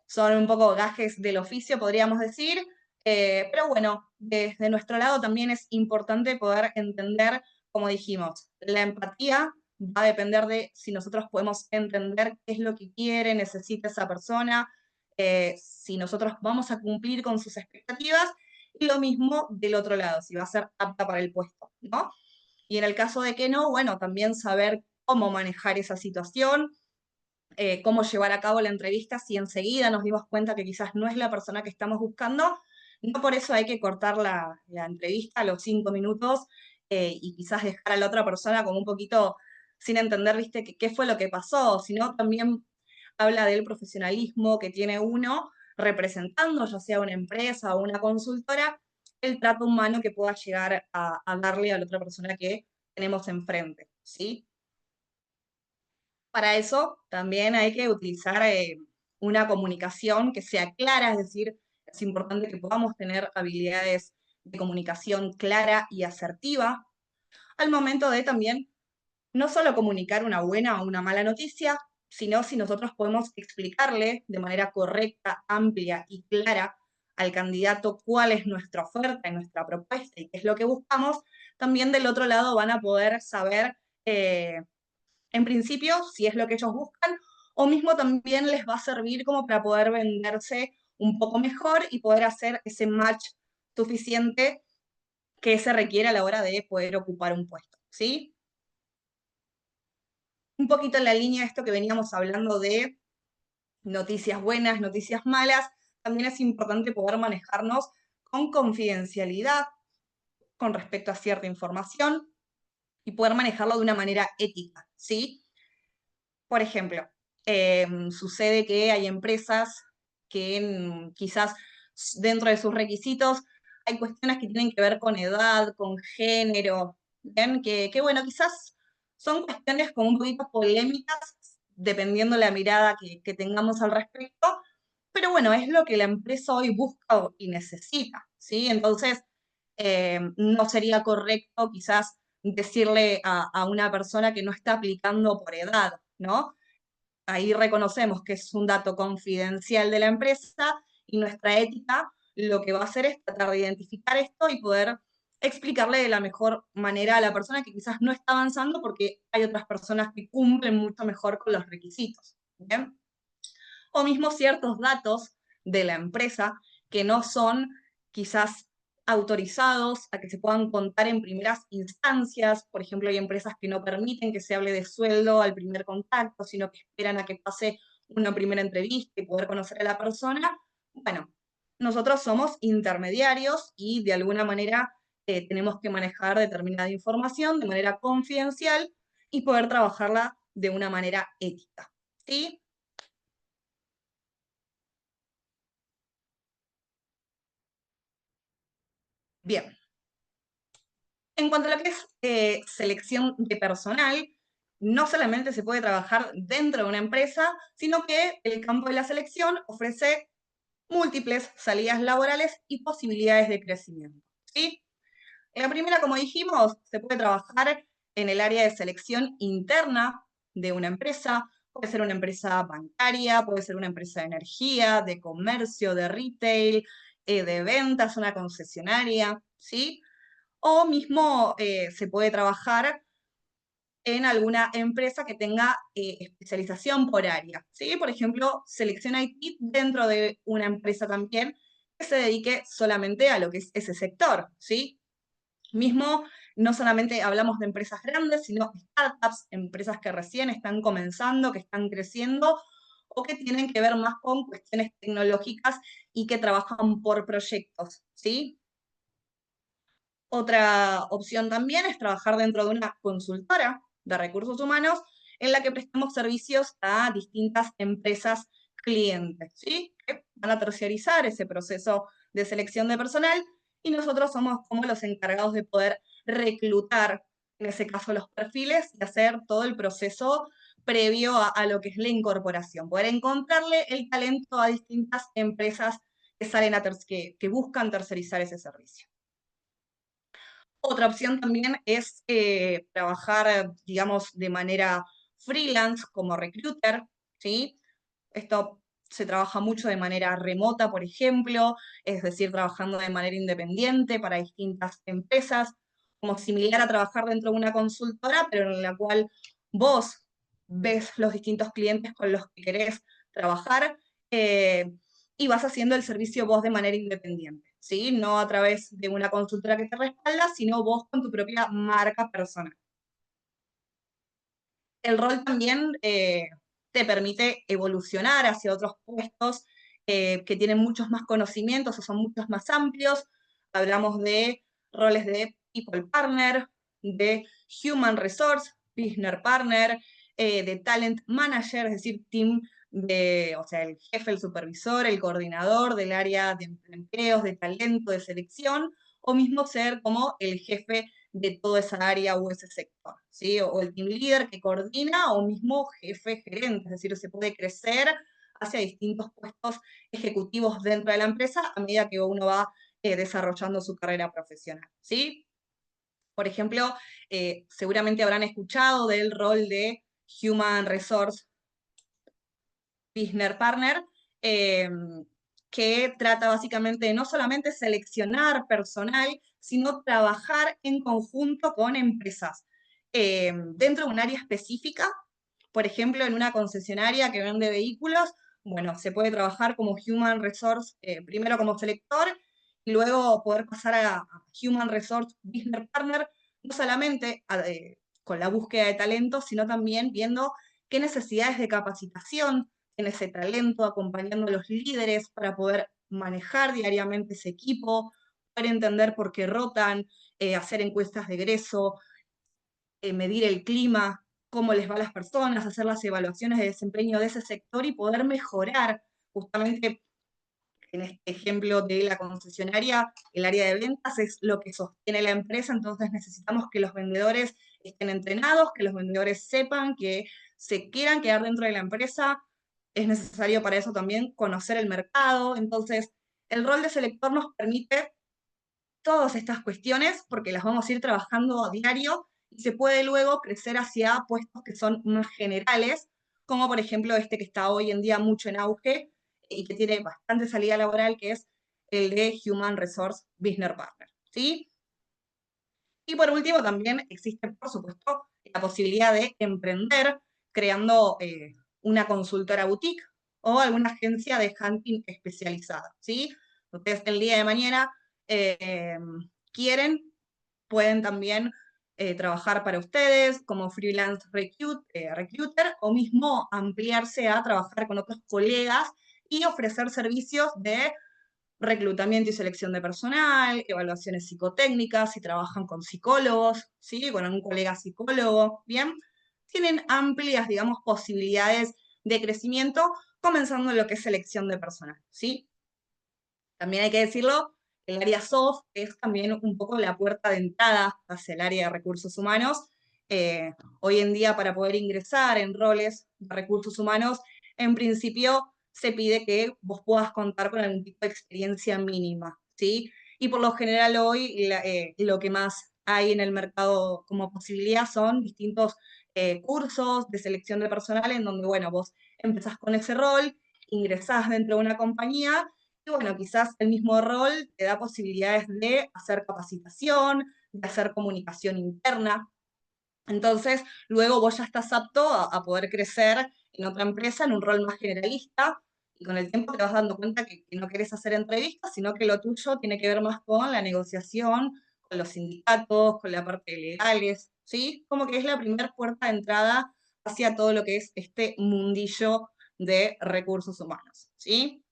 Son un poco gajes del oficio, podríamos decir. Pero bueno, desde nuestro lado también es importante poder entender, como dijimos, la empatía va a depender de si nosotros podemos entender qué es lo que quiere, necesita esa persona, si nosotros vamos a cumplir con sus expectativas, y lo mismo del otro lado, si va a ser apta para el puesto, ¿no? Y en el caso de que no, bueno, también saber cómo manejar esa situación, cómo llevar a cabo la entrevista, si enseguida nos dimos cuenta que quizás no es la persona que estamos buscando, no por eso hay que cortar la entrevista a los 5 minutos y quizás dejar a la otra persona como un poquito sin entender, viste, qué fue lo que pasó, sino también habla del profesionalismo que tiene uno representando, ya sea una empresa o una consultora, el trato humano que pueda llegar a darle a la otra persona que tenemos enfrente, ¿sí? Para eso también hay que utilizar una comunicación que sea clara, es decir, es importante que podamos tener habilidades de comunicación clara y asertiva al momento de también no solo comunicar una buena o una mala noticia, sino si nosotros podemos explicarle de manera correcta, amplia y clara al candidato cuál es nuestra oferta y nuestra propuesta y qué es lo que buscamos, también del otro lado van a poder saber en principio, si es lo que ellos buscan, o mismo también les va a servir como para poder venderse un poco mejor y poder hacer ese match suficiente que se requiere a la hora de poder ocupar un puesto, ¿sí? Un poquito en la línea de esto que veníamos hablando de noticias buenas, noticias malas, también es importante poder manejarnos con confidencialidad con respecto a cierta información y poder manejarlo de una manera ética, ¿sí? Por ejemplo, sucede que hay empresas que quizás dentro de sus requisitos hay cuestiones que tienen que ver con edad, con género, ¿ven? Que bueno, quizás son cuestiones como un poquito polémicas, dependiendo la mirada que tengamos al respecto, pero bueno, es lo que la empresa hoy busca y necesita, ¿sí? Entonces, no sería correcto quizás decirle a una persona que no está aplicando por edad, ¿no? Ahí reconocemos que es un dato confidencial de la empresa y nuestra ética lo que va a hacer es tratar de identificar esto y poder explicarle de la mejor manera a la persona que quizás no está avanzando porque hay otras personas que cumplen mucho mejor con los requisitos. ¿Bien? O mismo ciertos datos de la empresa que no son quizás autorizados a que se puedan contar en primeras instancias. Por ejemplo, hay empresas que no permiten que se hable de sueldo al primer contacto, sino que esperan a que pase una primera entrevista y poder conocer a la persona. Bueno, nosotros somos intermediarios y de alguna manera tenemos que manejar determinada información de manera confidencial y poder trabajarla de una manera ética. ¿Sí? Bien. En cuanto a lo que es selección de personal, no solamente se puede trabajar dentro de una empresa, sino que el campo de la selección ofrece múltiples salidas laborales y posibilidades de crecimiento, ¿sí? En la primera, como dijimos, se puede trabajar en el área de selección interna de una empresa. Puede ser una empresa bancaria, puede ser una empresa de energía, de comercio, de retail, de ventas, una concesionaria, ¿sí? O mismo se puede trabajar en alguna empresa que tenga especialización por área, ¿sí? Por ejemplo, selección IT dentro de una empresa también que se dedique solamente a lo que es ese sector, ¿sí? Mismo, no solamente hablamos de empresas grandes, sino startups, empresas que recién están comenzando, que están creciendo, o que tienen que ver más con cuestiones tecnológicas y que trabajan por proyectos, ¿sí? Otra opción también es trabajar dentro de una consultora de recursos humanos en la que prestamos servicios a distintas empresas clientes, ¿sí? Que van a terciarizar ese proceso de selección de personal y nosotros somos como los encargados de poder reclutar, en ese caso, los perfiles y hacer todo el proceso previo a lo que es la incorporación, poder encontrarle el talento a distintas empresas que salen que buscan tercerizar ese servicio. Otra opción también es trabajar, digamos, de manera freelance como recruiter, ¿sí? Esto se trabaja mucho de manera remota, por ejemplo, es decir, trabajando de manera independiente para distintas empresas, como similar a trabajar dentro de una consultora, pero en la cual vos ves los distintos clientes con los que querés trabajar, eh, y vas haciendo el servicio vos de manera independiente, ¿sí? No a través de una consultora que te respalda, sino vos con tu propia marca personal. El rol también te permite evolucionar hacia otros puestos que tienen muchos más conocimientos o son muchos más amplios. Hablamos de roles de People Partner, de Human Resource, Business Partner, de Talent Manager, es decir, team de, o sea, el jefe, el supervisor, el coordinador del área de empleos, de talento, de selección, o mismo ser como el jefe de toda esa área o ese sector, ¿sí? O el team leader que coordina o mismo jefe gerente, es decir, se puede crecer hacia distintos puestos ejecutivos dentro de la empresa a medida que uno va desarrollando su carrera profesional, ¿sí? Por ejemplo, seguramente habrán escuchado del rol de Human Resource Business Partner, eh, que trata básicamente de no solamente seleccionar personal, sino trabajar en conjunto con empresas dentro de un área específica. Por ejemplo, en una concesionaria que vende vehículos, bueno, se puede trabajar como Human Resource, primero como selector, y luego poder pasar a Human Resource Business Partner, no solamente con la búsqueda de talento, sino también viendo qué necesidades de capacitación en ese talento, acompañando a los líderes para poder manejar diariamente ese equipo, poder entender por qué rotan, hacer encuestas de egreso, medir el clima, cómo les va a las personas, hacer las evaluaciones de desempeño de ese sector y poder mejorar justamente en este ejemplo de la concesionaria, el área de ventas es lo que sostiene la empresa, entonces necesitamos que los vendedores estén entrenados, que los vendedores sepan que se quieran quedar dentro de la empresa, es necesario para eso también conocer el mercado, entonces el rol de selector nos permite todas estas cuestiones porque las vamos a ir trabajando a diario y se puede luego crecer hacia puestos que son más generales, como por ejemplo este que está hoy en día mucho en auge y que tiene bastante salida laboral, que es el de Human Resource Business Partner, ¿sí? Y por último, también existe, por supuesto, la posibilidad de emprender creando una consultora boutique o alguna agencia de hunting especializada, ¿sí? Ustedes el día de mañana eh, quieren, pueden también trabajar para ustedes como freelance recruiter o mismo ampliarse a trabajar con otros colegas y ofrecer servicios de reclutamiento y selección de personal, evaluaciones psicotécnicas, si trabajan con psicólogos, ¿sí? Con un colega psicólogo, ¿bien? Tienen amplias, digamos, posibilidades de crecimiento, comenzando en lo que es selección de personal, ¿sí? También hay que decirlo el área soft, que es también un poco la puerta de entrada hacia el área de recursos humanos. Hoy en día, para poder ingresar en roles de recursos humanos, en principio se pide que vos puedas contar con algún tipo de experiencia mínima, ¿sí? Y por lo general hoy lo que más hay en el mercado como posibilidad son distintos cursos de selección de personal en donde, bueno, vos empezás con ese rol, ingresás dentro de una compañía y, bueno, quizás el mismo rol te da posibilidades de hacer capacitación, de hacer comunicación interna. Entonces, luego vos ya estás apto a poder crecer en otra empresa, en un rol más generalista, y con el tiempo te vas dando cuenta que no querés hacer entrevistas, sino que lo tuyo tiene que ver más con la negociación, con los sindicatos, con la parte de legales, ¿sí? Como que es la primera puerta de entrada hacia todo lo que es este mundillo de recursos humanos, ¿sí?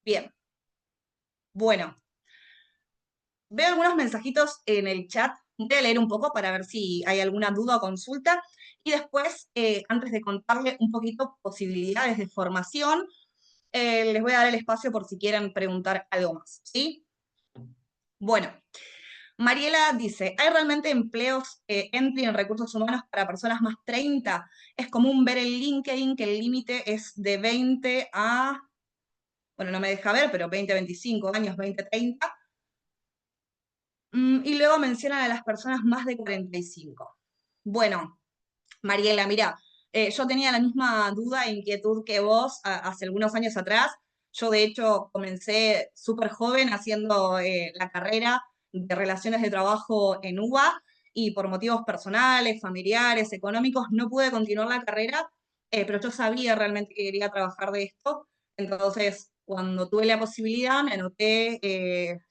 Bien, bueno, veo algunos mensajitos en el chat. Voy a leer un poco para ver si hay alguna duda o consulta. Y después, antes de contarle un poquito posibilidades de formación, les voy a dar el espacio por si quieren preguntar algo más, ¿sí? Bueno, Mariela dice, ¿hay realmente empleos entry en recursos humanos para personas más 30? Es común ver en LinkedIn que el límite es de 20 a, bueno, no me deja ver, pero 20 a 25 años, 20 a 30. Y luego mencionan a las personas más de 45. Bueno, Mariela, mira, yo tenía la misma duda e inquietud que vos hace algunos años atrás. Yo, de hecho, comencé súper joven haciendo la carrera de Relaciones de Trabajo en UBA y por motivos personales, familiares, económicos, no pude continuar la carrera, pero yo sabía realmente que quería trabajar de esto. Entonces, cuando tuve la posibilidad, me anoté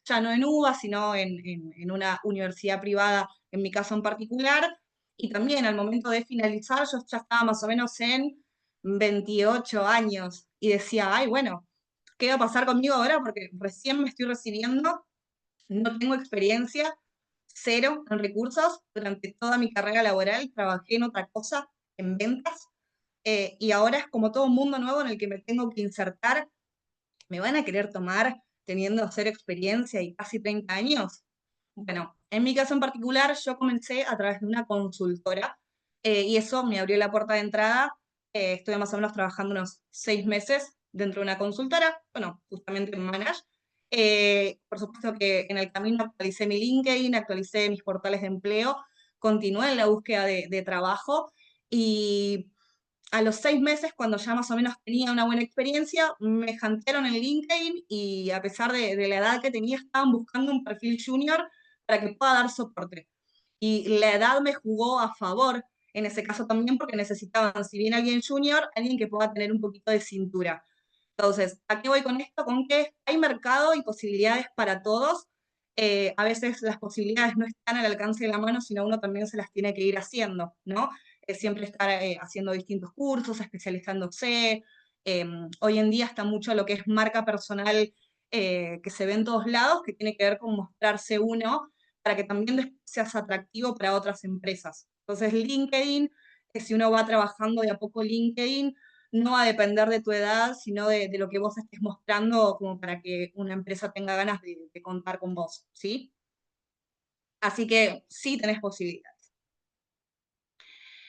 ya no en UBA, sino en una universidad privada, en mi caso en particular, y también al momento de finalizar yo ya estaba más o menos en 28 años y decía, ay, bueno, ¿qué va a pasar conmigo ahora? Porque recién me estoy recibiendo, no tengo experiencia, cero en recursos. Durante toda mi carrera laboral trabajé en otra cosa, en ventas, y ahora es como todo un mundo nuevo en el que me tengo que insertar. ¿Me van a querer tomar teniendo cero experiencia y casi 30 años? Bueno, en mi caso en particular, yo comencé a través de una consultora y eso me abrió la puerta de entrada. Estuve más o menos trabajando unos 6 meses dentro de una consultora, bueno, justamente en Manage. Por supuesto que en el camino actualicé mi LinkedIn, actualicé mis portales de empleo, continué en la búsqueda de trabajo y a los 6 meses, cuando ya más o menos tenía una buena experiencia, me jantearon en LinkedIn y a pesar de la edad que tenía, estaban buscando un perfil junior para que pueda dar soporte. Y la edad me jugó a favor en ese caso también porque necesitaban, si bien alguien junior, alguien que pueda tener un poquito de cintura. Entonces, ¿a qué voy con esto? Con que hay mercado y posibilidades para todos. A veces las posibilidades no están al alcance de la mano, sino uno también se las tiene que ir haciendo, ¿no? Siempre estar haciendo distintos cursos, especializándose. Hoy en día está mucho lo que es marca personal que se ve en todos lados, que tiene que ver con mostrarse uno para que también después seas atractivo para otras empresas. Entonces, LinkedIn, si uno va trabajando de a poco LinkedIn, no va a depender de tu edad, sino de lo que vos estés mostrando como para que una empresa tenga ganas de contar con vos, ¿sí? Así que sí tenés posibilidad.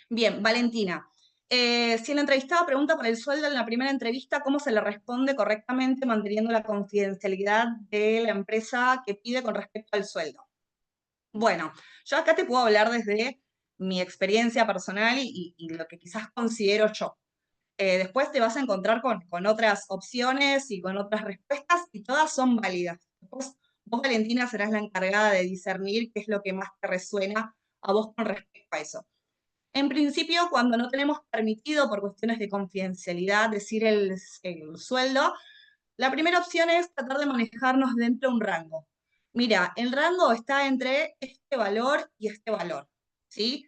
Bien, Valentina. Si el entrevistado pregunta por el sueldo en la primera entrevista, ¿cómo se le responde correctamente manteniendo la confidencialidad de la empresa que pide con respecto al sueldo? Bueno, yo acá te puedo hablar desde mi experiencia personal y lo que quizás considero yo. Después te vas a encontrar con otras opciones y con otras respuestas y todas son válidas. Después, vos, Valentina, serás la encargada de discernir qué es lo que más te resuena a vos con respecto a eso. En principio, cuando no tenemos permitido por cuestiones de confidencialidad decir el sueldo, la primera opción es tratar de manejarnos dentro de un rango. Mira, el rango está entre este valor y este valor, ¿sí?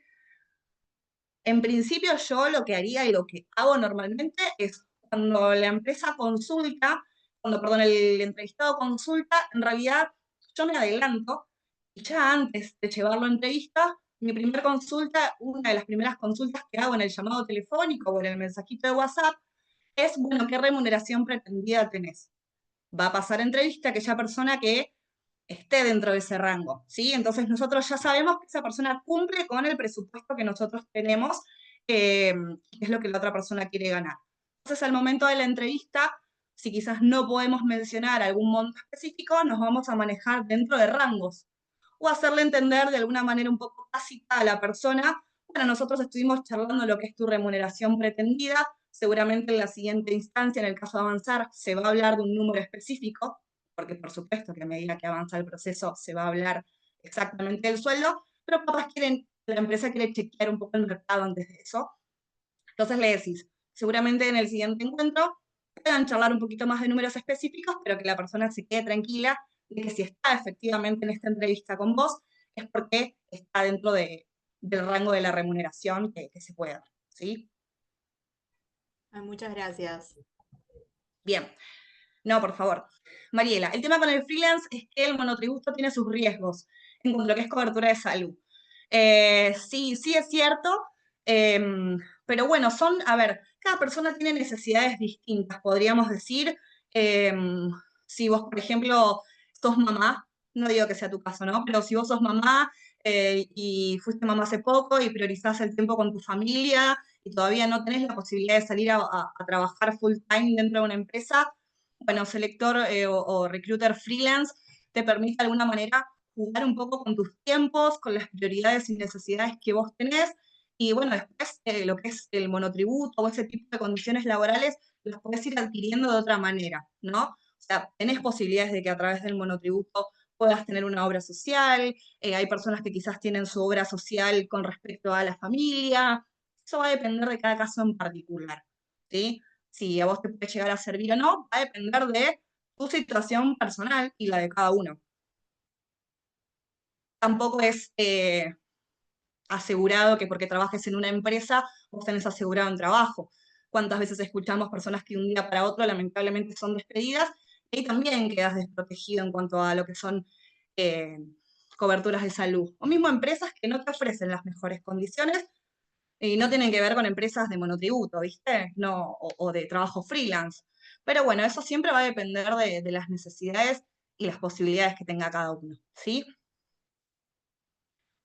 En principio yo lo que haría y lo que hago normalmente es cuando la empresa consulta, cuando, perdón, el entrevistado consulta, en realidad yo me adelanto y ya antes de llevarlo a entrevista, mi primera consulta, una de las primeras consultas que hago en el llamado telefónico o en el mensajito de WhatsApp es, bueno, ¿qué remuneración pretendida tenés? va a pasar entrevista aquella persona que esté dentro de ese rango, ¿sí? Entonces nosotros ya sabemos que esa persona cumple con el presupuesto que nosotros tenemos, que es lo que la otra persona quiere ganar. Entonces al momento de la entrevista, si quizás no podemos mencionar algún monto específico, nos vamos a manejar dentro de rangos o hacerle entender de alguna manera un poco tácita a la persona, bueno, nosotros estuvimos charlando lo que es tu remuneración pretendida, seguramente en la siguiente instancia, en el caso de avanzar, se va a hablar de un número específico, porque por supuesto que a medida que avanza el proceso se va a hablar exactamente del sueldo, pero capaz quieren, la empresa quiere chequear un poco el mercado antes de eso. Entonces le decís, seguramente en el siguiente encuentro puedan charlar un poquito más de números específicos, pero que la persona se quede tranquila de que si está efectivamente en esta entrevista con vos, es porque está dentro del rango de la remuneración que se puede dar, ¿sí? Ay, muchas gracias. Bien, no, por favor. Mariela, el tema con el freelance es que el monotributo tiene sus riesgos en cuanto a lo que es cobertura de salud. Sí, sí es cierto, pero bueno, son, a ver, cada persona tiene necesidades distintas, podríamos decir. Si vos, por ejemplo, sos mamá, no digo que sea tu caso, ¿no? Pero si vos sos mamá y fuiste mamá hace poco y priorizás el tiempo con tu familia y todavía no tenés la posibilidad de salir a trabajar full time dentro de una empresa, bueno, selector o recruiter freelance te permite de alguna manera jugar un poco con tus tiempos, con las prioridades y necesidades que vos tenés. Y bueno, después lo que es el monotributo o ese tipo de condiciones laborales, los podés ir adquiriendo de otra manera, ¿no? O sea, tenés posibilidades de que a través del monotributo puedas tener una obra social, hay personas que quizás tienen su obra social con respecto a la familia, eso va a depender de cada caso en particular, ¿sí? Si a vos te puede llegar a servir o no, va a depender de tu situación personal y la de cada uno. Tampoco es asegurado que porque trabajes en una empresa vos tenés asegurado un trabajo. ¿Cuántas veces escuchamos personas que de un día para otro lamentablemente son despedidas y también quedas desprotegido en cuanto a lo que son eh, coberturas de salud? O mismo empresas que no te ofrecen las mejores condiciones y no tienen que ver con empresas de monotributo, ¿viste? No, o de trabajo freelance. Pero bueno, eso siempre va a depender de las necesidades y las posibilidades que tenga cada uno, ¿sí?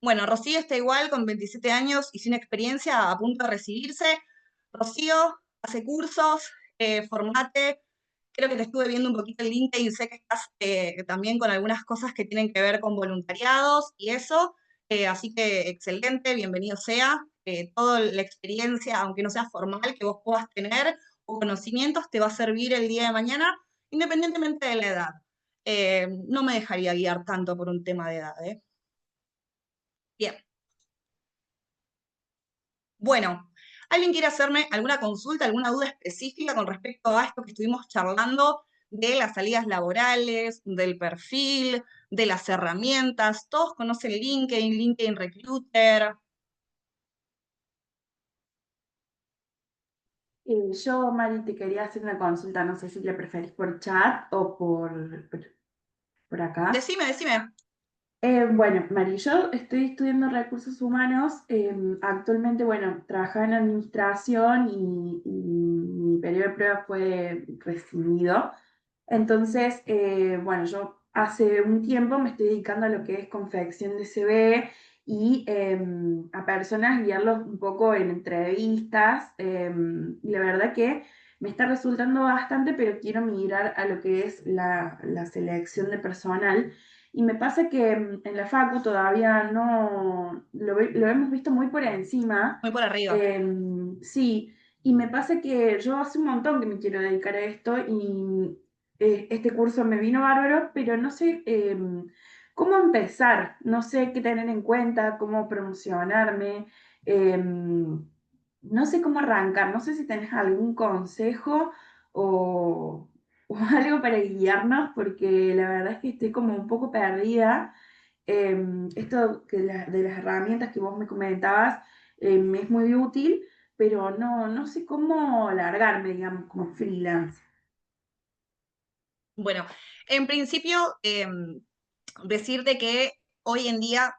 Bueno, Rocío está igual con 27 años y sin experiencia, a punto de recibirse. Rocío hace cursos, formate. Creo que te estuve viendo un poquito en LinkedIn, sé que estás también con algunas cosas que tienen que ver con voluntariados y eso. Así que excelente, bienvenido sea. Toda la experiencia, aunque no sea formal, que vos puedas tener o conocimientos, te va a servir el día de mañana, independientemente de la edad. No me dejaría guiar tanto por un tema de edad, ¿eh? Bien. Bueno, ¿alguien quiere hacerme alguna consulta, alguna duda específica con respecto a esto que estuvimos charlando de las salidas laborales, del perfil, de las herramientas? Todos conocen LinkedIn, LinkedIn Recruiter. Yo, Mari, te quería hacer una consulta, no sé si le preferís por chat o por acá. Decime, decime. Bueno, Mari, yo estoy estudiando recursos humanos. Actualmente, bueno, trabajaba en administración y mi periodo de prueba fue recibido. Entonces, bueno, yo hace un tiempo me estoy dedicando a lo que es confección de CV y a personas guiarlos un poco en entrevistas. Y la verdad que me está resultando bastante, pero quiero migrar a lo que es la selección de personal. Y me pasa que en la Facu todavía no lo hemos visto muy por encima. Muy por arriba. Sí, y me pasa que yo hace un montón que me quiero dedicar a esto y este curso me vino bárbaro, pero no sé cómo empezar, no sé qué tener en cuenta, cómo promocionarme, no sé cómo arrancar, no sé si tenés algún consejo o, o algo para guiarnos, porque la verdad es que estoy como un poco perdida. Esto de las herramientas que vos me comentabas es muy útil, pero no sé cómo largarme, digamos, como freelance. Bueno, en principio, decirte que hoy en día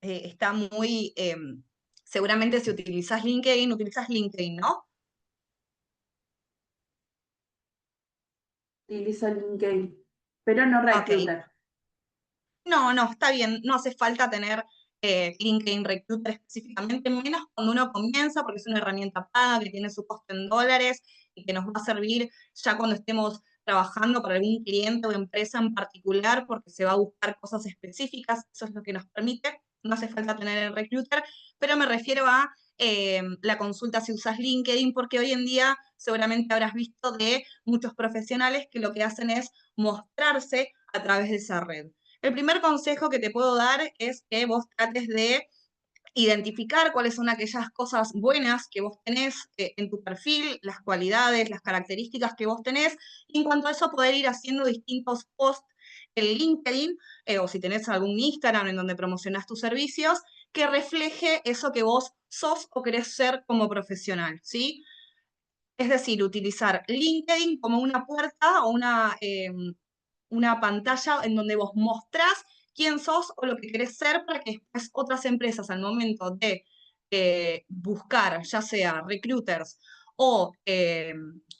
está muy, seguramente si utilizas LinkedIn, ¿no? utilizo LinkedIn, pero no Ok. Recruiter. No, no, está bien, no hace falta tener LinkedIn Recruiter específicamente, menos cuando uno comienza, porque es una herramienta paga que tiene su costo en dólares y que nos va a servir ya cuando estemos trabajando para algún cliente o empresa en particular, porque se va a buscar cosas específicas, eso es lo que nos permite, no hace falta tener el Recruiter, pero me refiero a la consulta si usas LinkedIn, porque hoy en día seguramente habrás visto de muchos profesionales que lo que hacen es mostrarse a través de esa red. El primer consejo que te puedo dar es que vos trates de identificar cuáles son aquellas cosas buenas que vos tenés en tu perfil, las cualidades, las características que vos tenés, y en cuanto a eso poder ir haciendo distintos posts en LinkedIn, o si tenés algún Instagram en donde promocionás tus servicios, que refleje eso que vos sos o querés ser como profesional, ¿sí? Es decir, utilizar LinkedIn como una puerta o una pantalla en donde vos mostrás quién sos o lo que querés ser para que después otras empresas al momento de buscar, ya sea recruiters o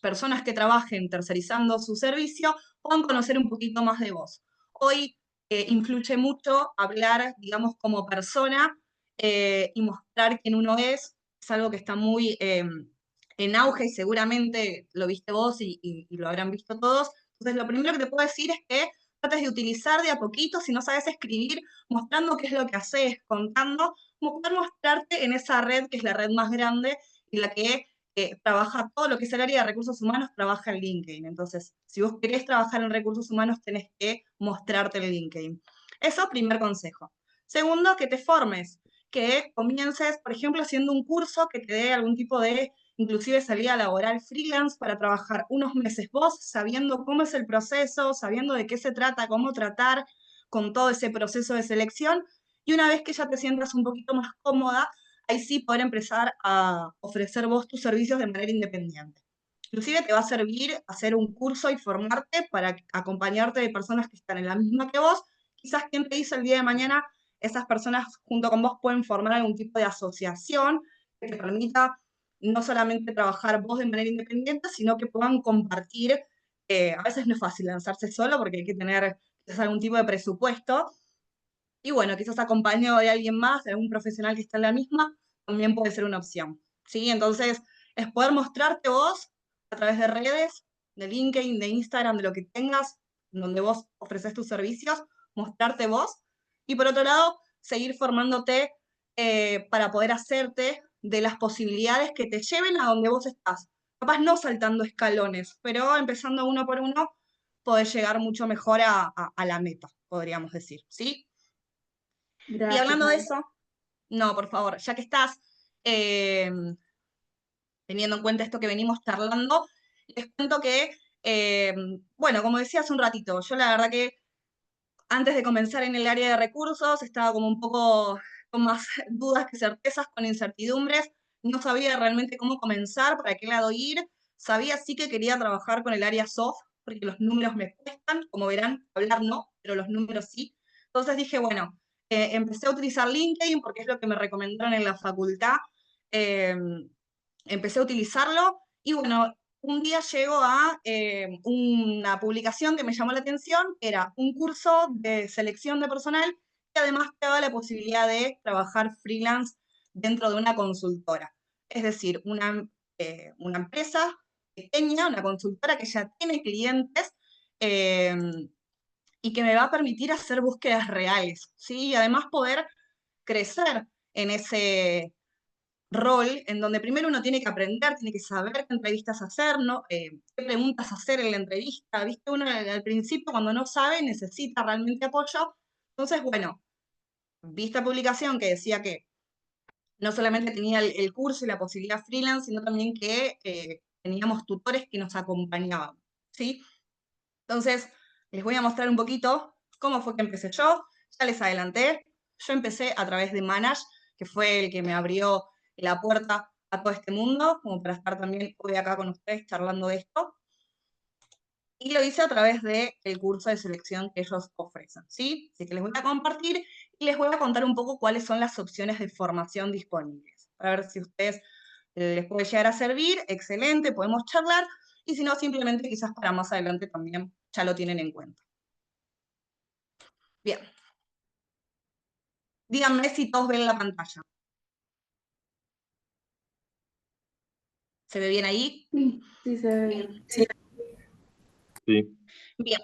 personas que trabajen tercerizando su servicio, puedan conocer un poquito más de vos. Hoy influye mucho hablar, digamos, como persona y mostrar quién uno es algo que está muy en auge y seguramente lo viste vos y lo habrán visto todos. Entonces, lo primero que te puedo decir es que trates de utilizar de a poquito, si no sabes escribir, mostrando qué es lo que haces, contando, como poder mostrarte en esa red que es la red más grande y la que trabaja todo lo que es el área de recursos humanos, trabaja en LinkedIn. Entonces, si vos querés trabajar en recursos humanos, tenés que mostrarte en LinkedIn. Eso, primer consejo. Segundo, que te formes, que comiences, por ejemplo, haciendo un curso que te dé algún tipo de inclusive salida laboral freelance para trabajar unos meses vos, sabiendo cómo es el proceso, sabiendo de qué se trata, cómo tratar con todo ese proceso de selección, y una vez que ya te sientas un poquito más cómoda, ahí sí poder empezar a ofrecer vos tus servicios de manera independiente. Inclusive te va a servir hacer un curso y formarte para acompañarte de personas que están en la misma que vos. Quizás quien te dice el día de mañana, esas personas junto con vos pueden formar algún tipo de asociación que te permita no solamente trabajar vos de manera independiente, sino que puedan compartir. A veces no es fácil lanzarse solo porque hay que tener quizás algún tipo de presupuesto. Y bueno, quizás acompañado de alguien más, de algún profesional que está en la misma, también puede ser una opción. ¿Sí? Entonces, es poder mostrarte vos a través de redes, de LinkedIn, de Instagram, de lo que tengas, donde vos ofreces tus servicios, mostrarte vos. Y por otro lado, seguir formándote para poder hacerte de las posibilidades que te lleven a donde vos estás. Capaz no saltando escalones, pero empezando uno por uno, podés llegar mucho mejor a la meta, podríamos decir, ¿sí? Y Gracias, hablando de Mari. eso, no, por favor, ya que estás eh, teniendo en cuenta esto que venimos charlando, les cuento que, eh, bueno, como decía hace un ratito, yo la verdad que antes de comenzar en el área de recursos estaba como un poco con más dudas que certezas, con incertidumbres, no sabía realmente cómo comenzar, para qué lado ir, sabía sí que quería trabajar con el área soft, porque los números me cuestan, como verán, hablar no, pero los números sí. Entonces dije, bueno, empecé a utilizar LinkedIn porque es lo que me recomendaron en la facultad, eh, empecé a utilizarlo y bueno, un día llego a una publicación que me llamó la atención, que era un curso de selección de personal que además te daba la posibilidad de trabajar freelance dentro de una consultora. Es decir, una empresa pequeña, una consultora que ya tiene clientes eh, y que me va a permitir hacer búsquedas reales, ¿sí? Y además poder crecer en ese rol en donde primero uno tiene que aprender, tiene que saber qué entrevistas hacer, ¿no? Qué preguntas hacer en la entrevista, ¿viste? Uno al principio cuando no sabe necesita realmente apoyo. Entonces, bueno, vi esta publicación que decía que no solamente tenía el curso y la posibilidad freelance, sino también que teníamos tutores que nos acompañaban, ¿sí? Entonces, les voy a mostrar un poquito cómo fue que empecé yo. Ya les adelanté. Yo empecé a través de Manage, que fue el que me abrió la puerta a todo este mundo, como para estar también hoy acá con ustedes charlando de esto. Y lo hice a través del curso de selección que ellos ofrecen, ¿sí? Así que les voy a compartir y les voy a contar un poco cuáles son las opciones de formación disponibles. A ver si a ustedes les puede llegar a servir, excelente, podemos charlar. y si no, simplemente quizás para más adelante también ya lo tienen en cuenta. Bien. Díganme si todos ven la pantalla. ¿Se ve bien ahí? Sí, sí se ve Bien. bien. Sí. Bien.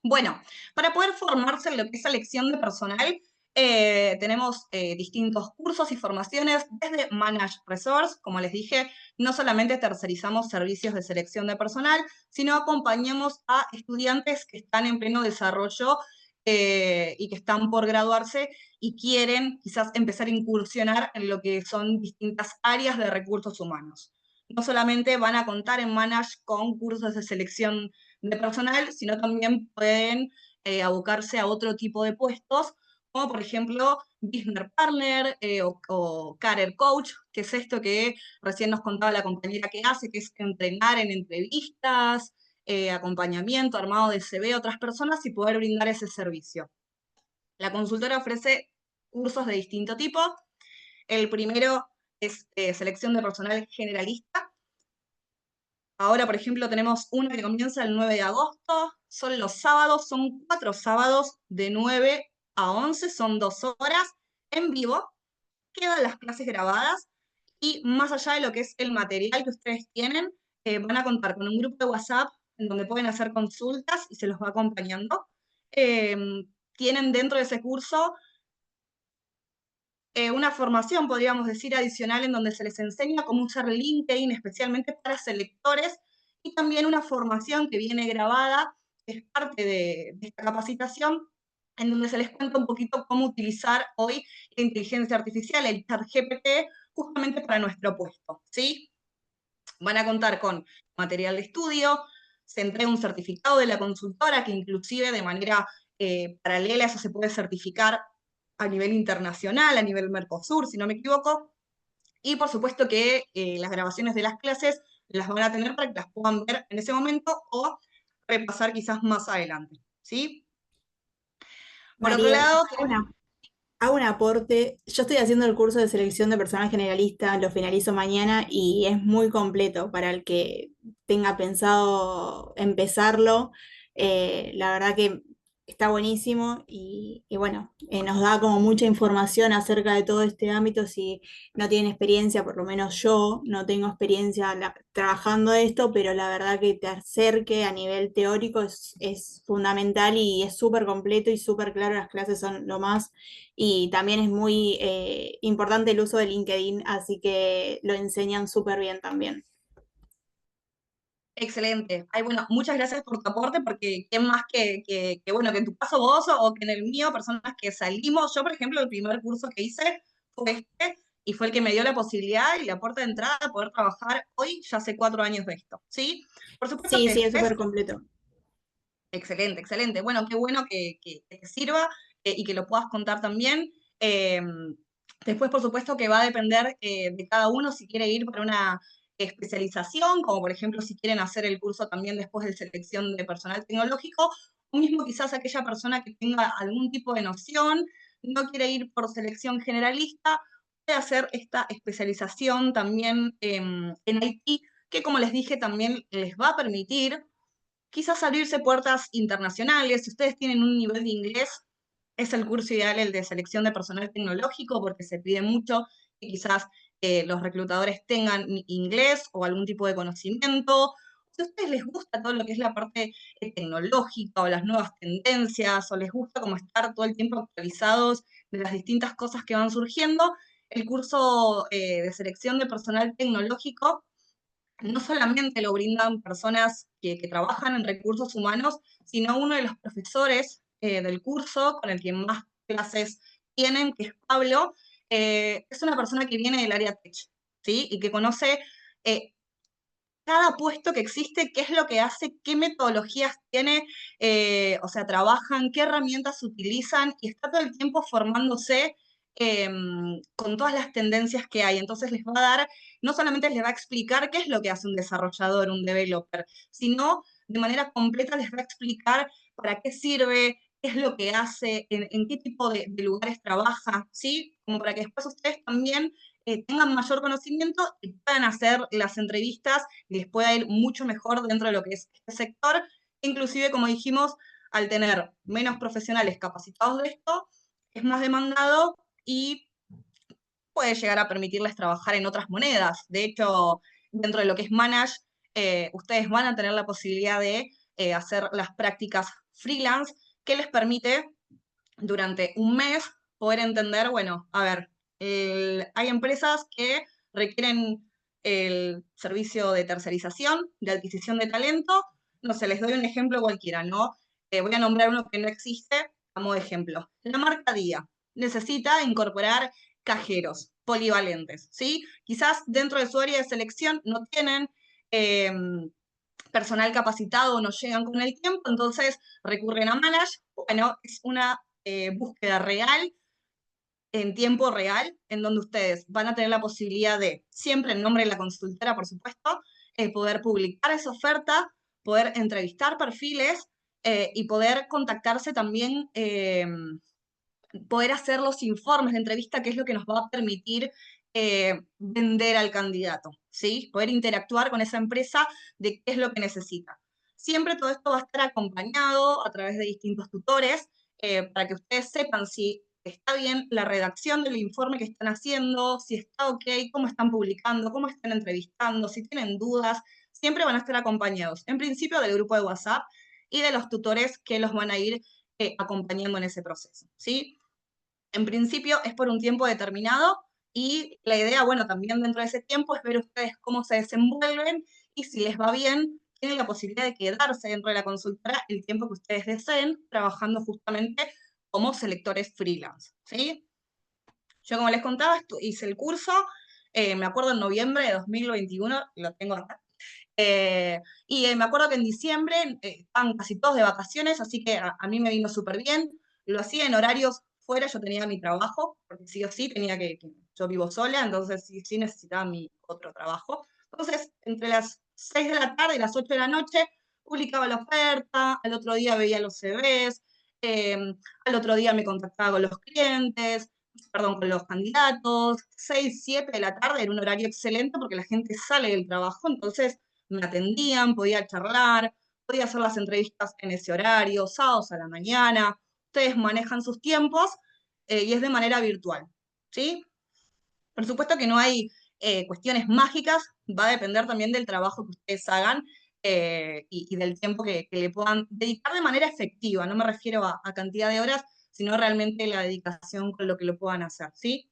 Bueno, para poder formarse en lo que es selección de personal, tenemos distintos cursos y formaciones desde Manage Resource. Como les dije, no solamente tercerizamos servicios de selección de personal, sino acompañamos a estudiantes que están en pleno desarrollo y que están por graduarse y quieren quizás empezar a incursionar en lo que son distintas áreas de recursos humanos. No solamente van a contar en Manage con cursos de selección de personal, sino también pueden abocarse a otro tipo de puestos, como por ejemplo Business Partner o Career Coach, que es esto que recién nos contaba la compañera que hace, que es entrenar en entrevistas, acompañamiento, armado de CV a otras personas y poder brindar ese servicio. La consultora ofrece cursos de distinto tipo. El primero es selección de personal generalista. Ahora, por ejemplo, tenemos una que comienza el 9 de agosto, son los sábados, son 4 sábados de 9 a 11, son 2 horas en vivo, quedan las clases grabadas y más allá de lo que es el material que ustedes tienen, van a contar con un grupo de WhatsApp en donde pueden hacer consultas y se los va acompañando. Eh, Tienen dentro de ese curso una formación, podríamos decir, adicional en donde se les enseña cómo usar LinkedIn, especialmente para selectores, y también una formación que viene grabada, que es parte de esta capacitación, en donde se les cuenta un poquito cómo utilizar hoy la inteligencia artificial, el ChatGPT, justamente para nuestro puesto, ¿sí? Van a contar con material de estudio, se entrega un certificado de la consultora, que inclusive de manera paralela eso se puede certificar a nivel internacional, a nivel Mercosur, si no me equivoco, y por supuesto que las grabaciones de las clases las van a tener para que las puedan ver en ese momento o repasar quizás más adelante, ¿sí? Por otro María, lado, hago un aporte. Yo estoy haciendo el curso de selección de personal generalista, lo finalizo mañana y es muy completo para el que tenga pensado empezarlo. La verdad que está buenísimo y bueno, nos da como mucha información acerca de todo este ámbito. Si no tienen experiencia, por lo menos yo no tengo experiencia trabajando esto, pero la verdad que te acerque a nivel teórico es fundamental y es súper completo y súper claro. Las clases son lo más. Y también es muy importante el uso de LinkedIn, así que lo enseñan súper bien también. excelente. Ay, bueno, muchas gracias por tu aporte, porque qué más bueno, que en tu caso vos o que en el mío, personas que salimos. Yo, por ejemplo, el primer curso que hice fue este, y fue el que me dio la posibilidad y la puerta de entrada a poder trabajar hoy, ya hace 4 años de esto, ¿sí? Por supuesto Sí, que sí, es después, súper completo. excelente, excelente. Bueno, qué bueno que te sirva y que lo puedas contar también. Eh, Después, por supuesto, que va a depender de cada uno si quiere ir para una especialización, como por ejemplo si quieren hacer el curso también después de selección de personal tecnológico, o mismo quizás aquella persona que tenga algún tipo de noción, no quiere ir por selección generalista, puede hacer esta especialización también en IT, que como les dije también les va a permitir quizás abrirse puertas internacionales. Si ustedes tienen un nivel de inglés, es el curso ideal el de selección de personal tecnológico, porque se pide mucho que quizás los reclutadores tengan inglés o algún tipo de conocimiento. Si a ustedes les gusta todo lo que es la parte tecnológica o las nuevas tendencias, o les gusta como estar todo el tiempo actualizados de las distintas cosas que van surgiendo, el curso de selección de personal tecnológico no solamente lo brindan personas que trabajan en recursos humanos, sino uno de los profesores del curso con el que más clases tienen, que es Pablo, es una persona que viene del área tech, ¿sí? Y que conoce eh, cada puesto que existe, qué es lo que hace, qué metodologías tiene, o sea, trabajan, qué herramientas utilizan, y está todo el tiempo formándose eh, con todas las tendencias que hay. Entonces les va a dar, no solamente les va a explicar qué es lo que hace un desarrollador, un developer, sino de manera completa les va a explicar para qué sirve, qué es lo que hace, en qué tipo de lugares trabaja, ¿sí? Como para que después ustedes también tengan mayor conocimiento y puedan hacer las entrevistas y les pueda ir mucho mejor dentro de lo que es este sector. Inclusive, como dijimos, al tener menos profesionales capacitados de esto, es más demandado y puede llegar a permitirles trabajar en otras monedas. De hecho, dentro de lo que es Manage, ustedes van a tener la posibilidad de hacer las prácticas freelance, que les permite durante un mes poder entender, bueno, a ver, hay empresas que requieren el servicio de tercerización, de adquisición de talento. No sé, les doy un ejemplo cualquiera, ¿no? Voy a nombrar uno que no existe a modo de ejemplo. La marca Día necesita incorporar cajeros polivalentes, ¿sí? Quizás dentro de su área de selección no tienen personal capacitado o no llegan con el tiempo, entonces recurren a Manage. Bueno, es una búsqueda real, en tiempo real, en donde ustedes van a tener la posibilidad de, siempre en nombre de la consultora, por supuesto, poder publicar esa oferta, poder entrevistar perfiles y poder contactarse también, poder hacer los informes de entrevista, que es lo que nos va a permitir vender al candidato, ¿sí? Poder interactuar con esa empresa de qué es lo que necesita. Siempre todo esto va a estar acompañado a través de distintos tutores para que ustedes sepan si está bien la redacción del informe que están haciendo, si está ok, cómo están publicando, cómo están entrevistando, si tienen dudas, siempre van a estar acompañados, en principio del grupo de WhatsApp y de los tutores que los van a ir acompañando en ese proceso, ¿sí? En principio es por un tiempo determinado y la idea, bueno, también dentro de ese tiempo es ver ustedes cómo se desenvuelven y si les va bien, tienen la posibilidad de quedarse dentro de la consultora el tiempo que ustedes deseen, trabajando justamente como selectores freelance, ¿sí? Yo, como les contaba, hice el curso, me acuerdo en noviembre de 2021, lo tengo acá, me acuerdo que en diciembre estaban casi todos de vacaciones, así que a mí me vino súper bien. Lo hacía en horarios fuera, yo tenía mi trabajo, porque sí o sí tenía yo vivo sola, entonces sí, sí necesitaba mi otro trabajo. Entonces, entre las 6 de la tarde y las 8 de la noche, publicaba la oferta, al otro día veía los CVs, eh, al otro día me contactaba con los clientes, perdón, con los candidatos, 6, 7 de la tarde, era un horario excelente porque la gente sale del trabajo, entonces me atendían, podía charlar, podía hacer las entrevistas en ese horario, sábados a la mañana, ustedes manejan sus tiempos y es de manera virtual, ¿sí? Por supuesto que no hay cuestiones mágicas, va a depender también del trabajo que ustedes hagan y del tiempo que le puedan dedicar de manera efectiva, no me refiero a cantidad de horas, sino realmente la dedicación con lo que lo puedan hacer, ¿sí?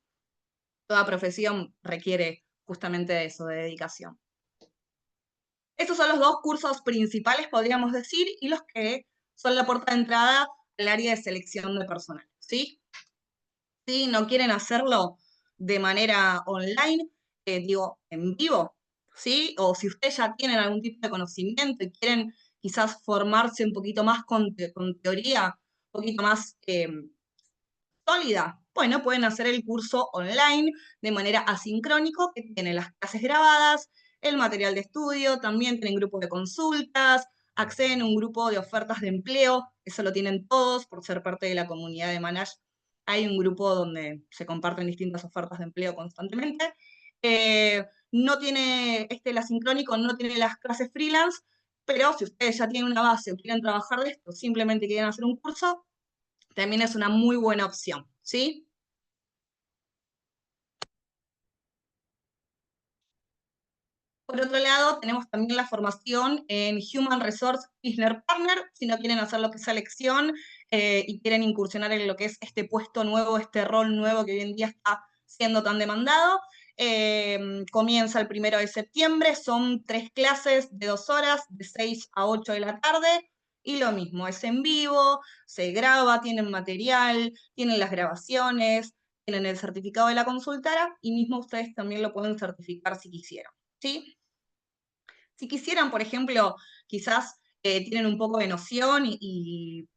Toda profesión requiere justamente de eso, de dedicación. Estos son los dos cursos principales, podríamos decir, y los que son la puerta de entrada al área de selección de personal, ¿sí? Si no quieren hacerlo de manera online, digo, en vivo, ¿sí? O si ustedes ya tienen algún tipo de conocimiento y quieren quizás formarse un poquito más con teoría, un poquito más sólida, bueno, pueden hacer el curso online de manera asincrónico, que tiene las clases grabadas, el material de estudio, también tienen grupos de consultas, acceden a un grupo de ofertas de empleo, eso lo tienen todos por ser parte de la comunidad de Manage. Hay un grupo donde se comparten distintas ofertas de empleo constantemente. No tiene, el asincrónico no tiene las clases freelance, pero si ustedes ya tienen una base o quieren trabajar de esto, simplemente quieren hacer un curso, también es una muy buena opción, ¿sí? Por otro lado, tenemos también la formación en Human Resource Business Partner, si no quieren hacer lo que es selección y quieren incursionar en lo que es este puesto nuevo, este rol nuevo que hoy en día está siendo tan demandado. Comienza el 1 de septiembre, son 3 clases de 2 horas, de 6 a 8 de la tarde, y lo mismo, es en vivo, se graba, tienen material, tienen las grabaciones, tienen el certificado de la consultora, y mismo ustedes también lo pueden certificar si quisieran, ¿sí? Si quisieran, por ejemplo, quizás tienen un poco de noción y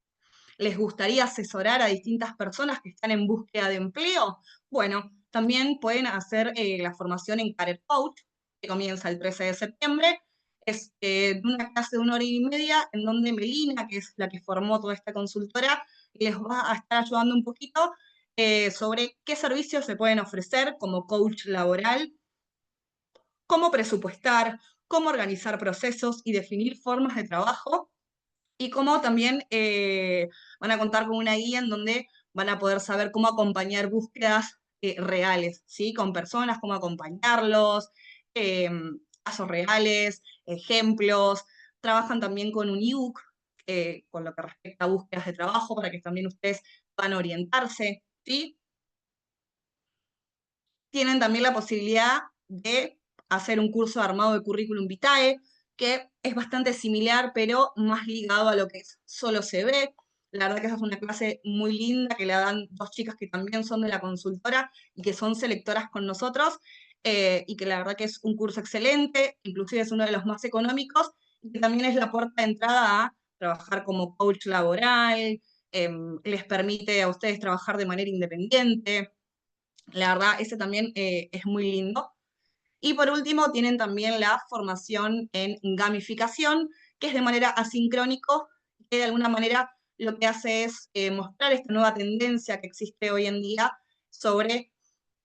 les gustaría asesorar a distintas personas que están en búsqueda de empleo, bueno, también pueden hacer la formación en Career Coach, que comienza el 13 de septiembre. Es de una clase de 1 hora y media, en donde Melina, que es la que formó toda esta consultora, les va a estar ayudando un poquito sobre qué servicios se pueden ofrecer como coach laboral, cómo presupuestar, cómo organizar procesos y definir formas de trabajo, y cómo también van a contar con una guía en donde van a poder saber cómo acompañar búsquedas reales, ¿sí? Con personas, cómo acompañarlos, eh, casos reales, ejemplos. Trabajan también con un ebook, con lo que respecta a búsquedas de trabajo, para que también ustedes puedan orientarse, ¿sí? Tienen también la posibilidad de hacer un curso de armado de currículum vitae, que es bastante similar, pero más ligado a lo que es solo CV. La verdad que esa es una clase muy linda que la dan 2 chicas que también son de la consultora y que son selectoras con nosotros, y que la verdad que es un curso excelente, inclusive es uno de los más económicos, y que también es la puerta de entrada a trabajar como coach laboral, les permite a ustedes trabajar de manera independiente. La verdad, ese también es muy lindo. Y por último, tienen también la formación en gamificación, que es de manera asincrónico, que de alguna manera lo que hace es mostrar esta nueva tendencia que existe hoy en día sobre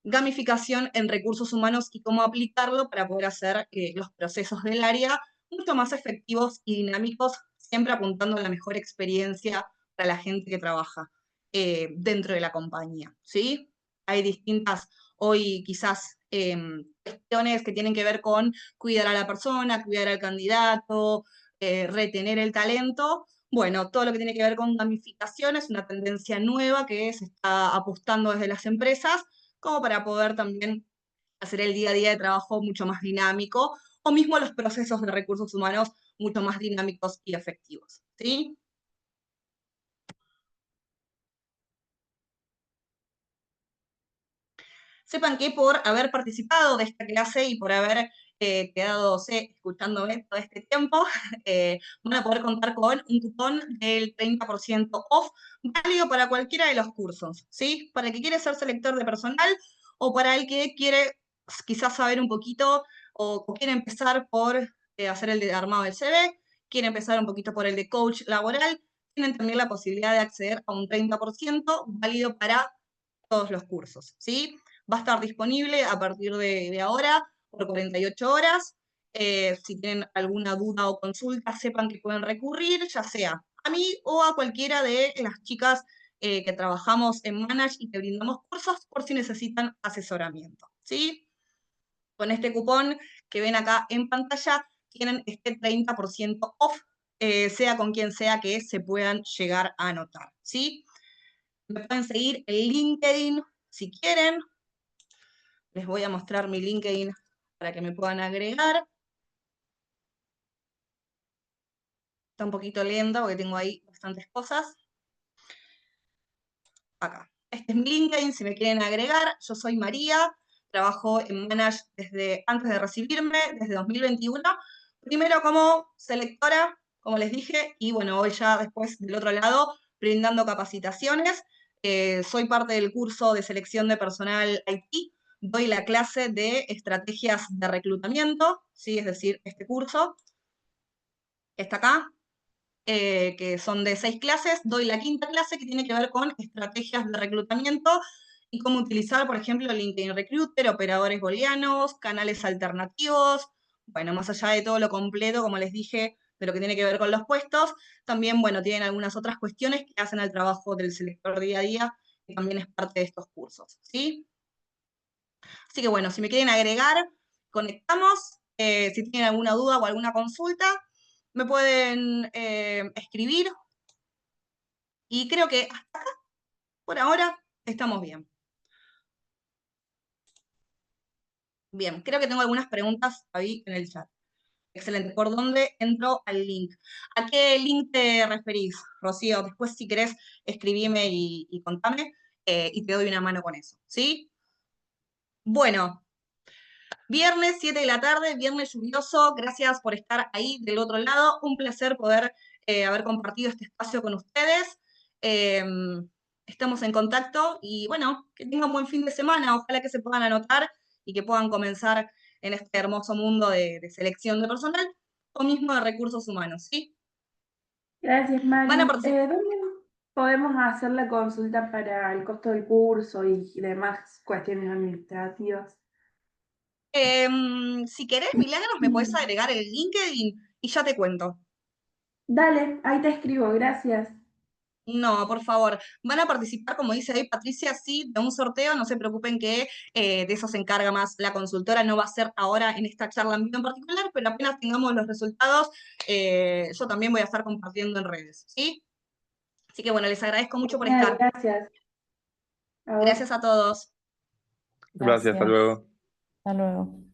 gamificación en recursos humanos y cómo aplicarlo para poder hacer los procesos del área mucho más efectivos y dinámicos, siempre apuntando a la mejor experiencia para la gente que trabaja dentro de la compañía, ¿sí? Hay distintas, hoy quizás, cuestiones que tienen que ver con cuidar a la persona, cuidar al candidato, retener el talento. Bueno, todo lo que tiene que ver con gamificación es una tendencia nueva que se está apostando desde las empresas, como para poder también hacer el día a día de trabajo mucho más dinámico, o mismo los procesos de recursos humanos mucho más dinámicos y efectivos, ¿sí? Sepan que por haber participado de esta clase y por haber quedado escuchándome todo este tiempo, van a poder contar con un cupón del 30% off, válido para cualquiera de los cursos, ¿sí? Para el que quiere ser selector de personal, o para el que quiere quizás saber un poquito, o quiere empezar por hacer el de armado del CV, quiere empezar un poquito por el de coach laboral, tienen también la posibilidad de acceder a un 30% válido para todos los cursos, ¿sí? Va a estar disponible a partir de ahora por 48 horas. Si tienen alguna duda o consulta, sepan que pueden recurrir, ya sea a mí o a cualquiera de las chicas que trabajamos en Manage y que brindamos cursos por si necesitan asesoramiento, ¿sí? Con este cupón que ven acá en pantalla, tienen este 30% off, sea con quien sea que se puedan llegar a anotar, ¿sí? Me pueden seguir en LinkedIn si quieren. Les voy a mostrar mi LinkedIn para que me puedan agregar. Está un poquito lenta porque tengo ahí bastantes cosas. Acá. Este es mi LinkedIn, si me quieren agregar. Yo soy María, trabajo en Manage desde antes de recibirme, desde 2021. Primero como selectora, como les dije, y bueno, hoy ya después del otro lado, brindando capacitaciones. Soy parte del curso de selección de personal IT. Doy la clase de estrategias de reclutamiento, ¿sí? Es decir, este curso que está acá, que son de 6 clases. Doy la quinta clase que tiene que ver con estrategias de reclutamiento y cómo utilizar, por ejemplo, LinkedIn Recruiter, operadores booleanos, canales alternativos. Bueno, más allá de todo lo completo, como les dije, de lo que tiene que ver con los puestos, también, bueno, tienen algunas otras cuestiones que hacen al trabajo del selector día a día, que también es parte de estos cursos, ¿sí? Así que bueno, si me quieren agregar, conectamos. Si tienen alguna duda o alguna consulta, me pueden escribir. Y creo que hasta acá, por ahora, estamos bien. Bien, creo que tengo algunas preguntas ahí en el chat. Excelente. ¿Por dónde entro al link? ¿A qué link te referís, Rocío? Después, si querés, escribime y contame, y te doy una mano con eso, ¿sí? Bueno, viernes 7 de la tarde, viernes lluvioso. Gracias por estar ahí del otro lado. Un placer poder haber compartido este espacio con ustedes. Estamos en contacto y bueno, que tengan un buen fin de semana. Ojalá que se puedan anotar y que puedan comenzar en este hermoso mundo de selección de personal. o mismo de recursos humanos, ¿sí? Gracias, Van a Mari. participar. ¿Dónde podemos hacer la consulta para el costo del curso y demás cuestiones administrativas? Si querés, Milagros, me podés agregar el LinkedIn y ya te cuento. Dale, ahí te escribo, gracias. No, por favor. Van a participar, como dice ahí Patricia, sí, de un sorteo. No se preocupen que de eso se encarga más la consultora. No va a ser ahora en esta charla en vivo en particular, pero apenas tengamos los resultados, yo también voy a estar compartiendo en redes, ¿sí? Así que bueno, les agradezco mucho por Genial, estar. gracias. A vos. Gracias a todos. Gracias, hasta Gracias. luego. Hasta luego.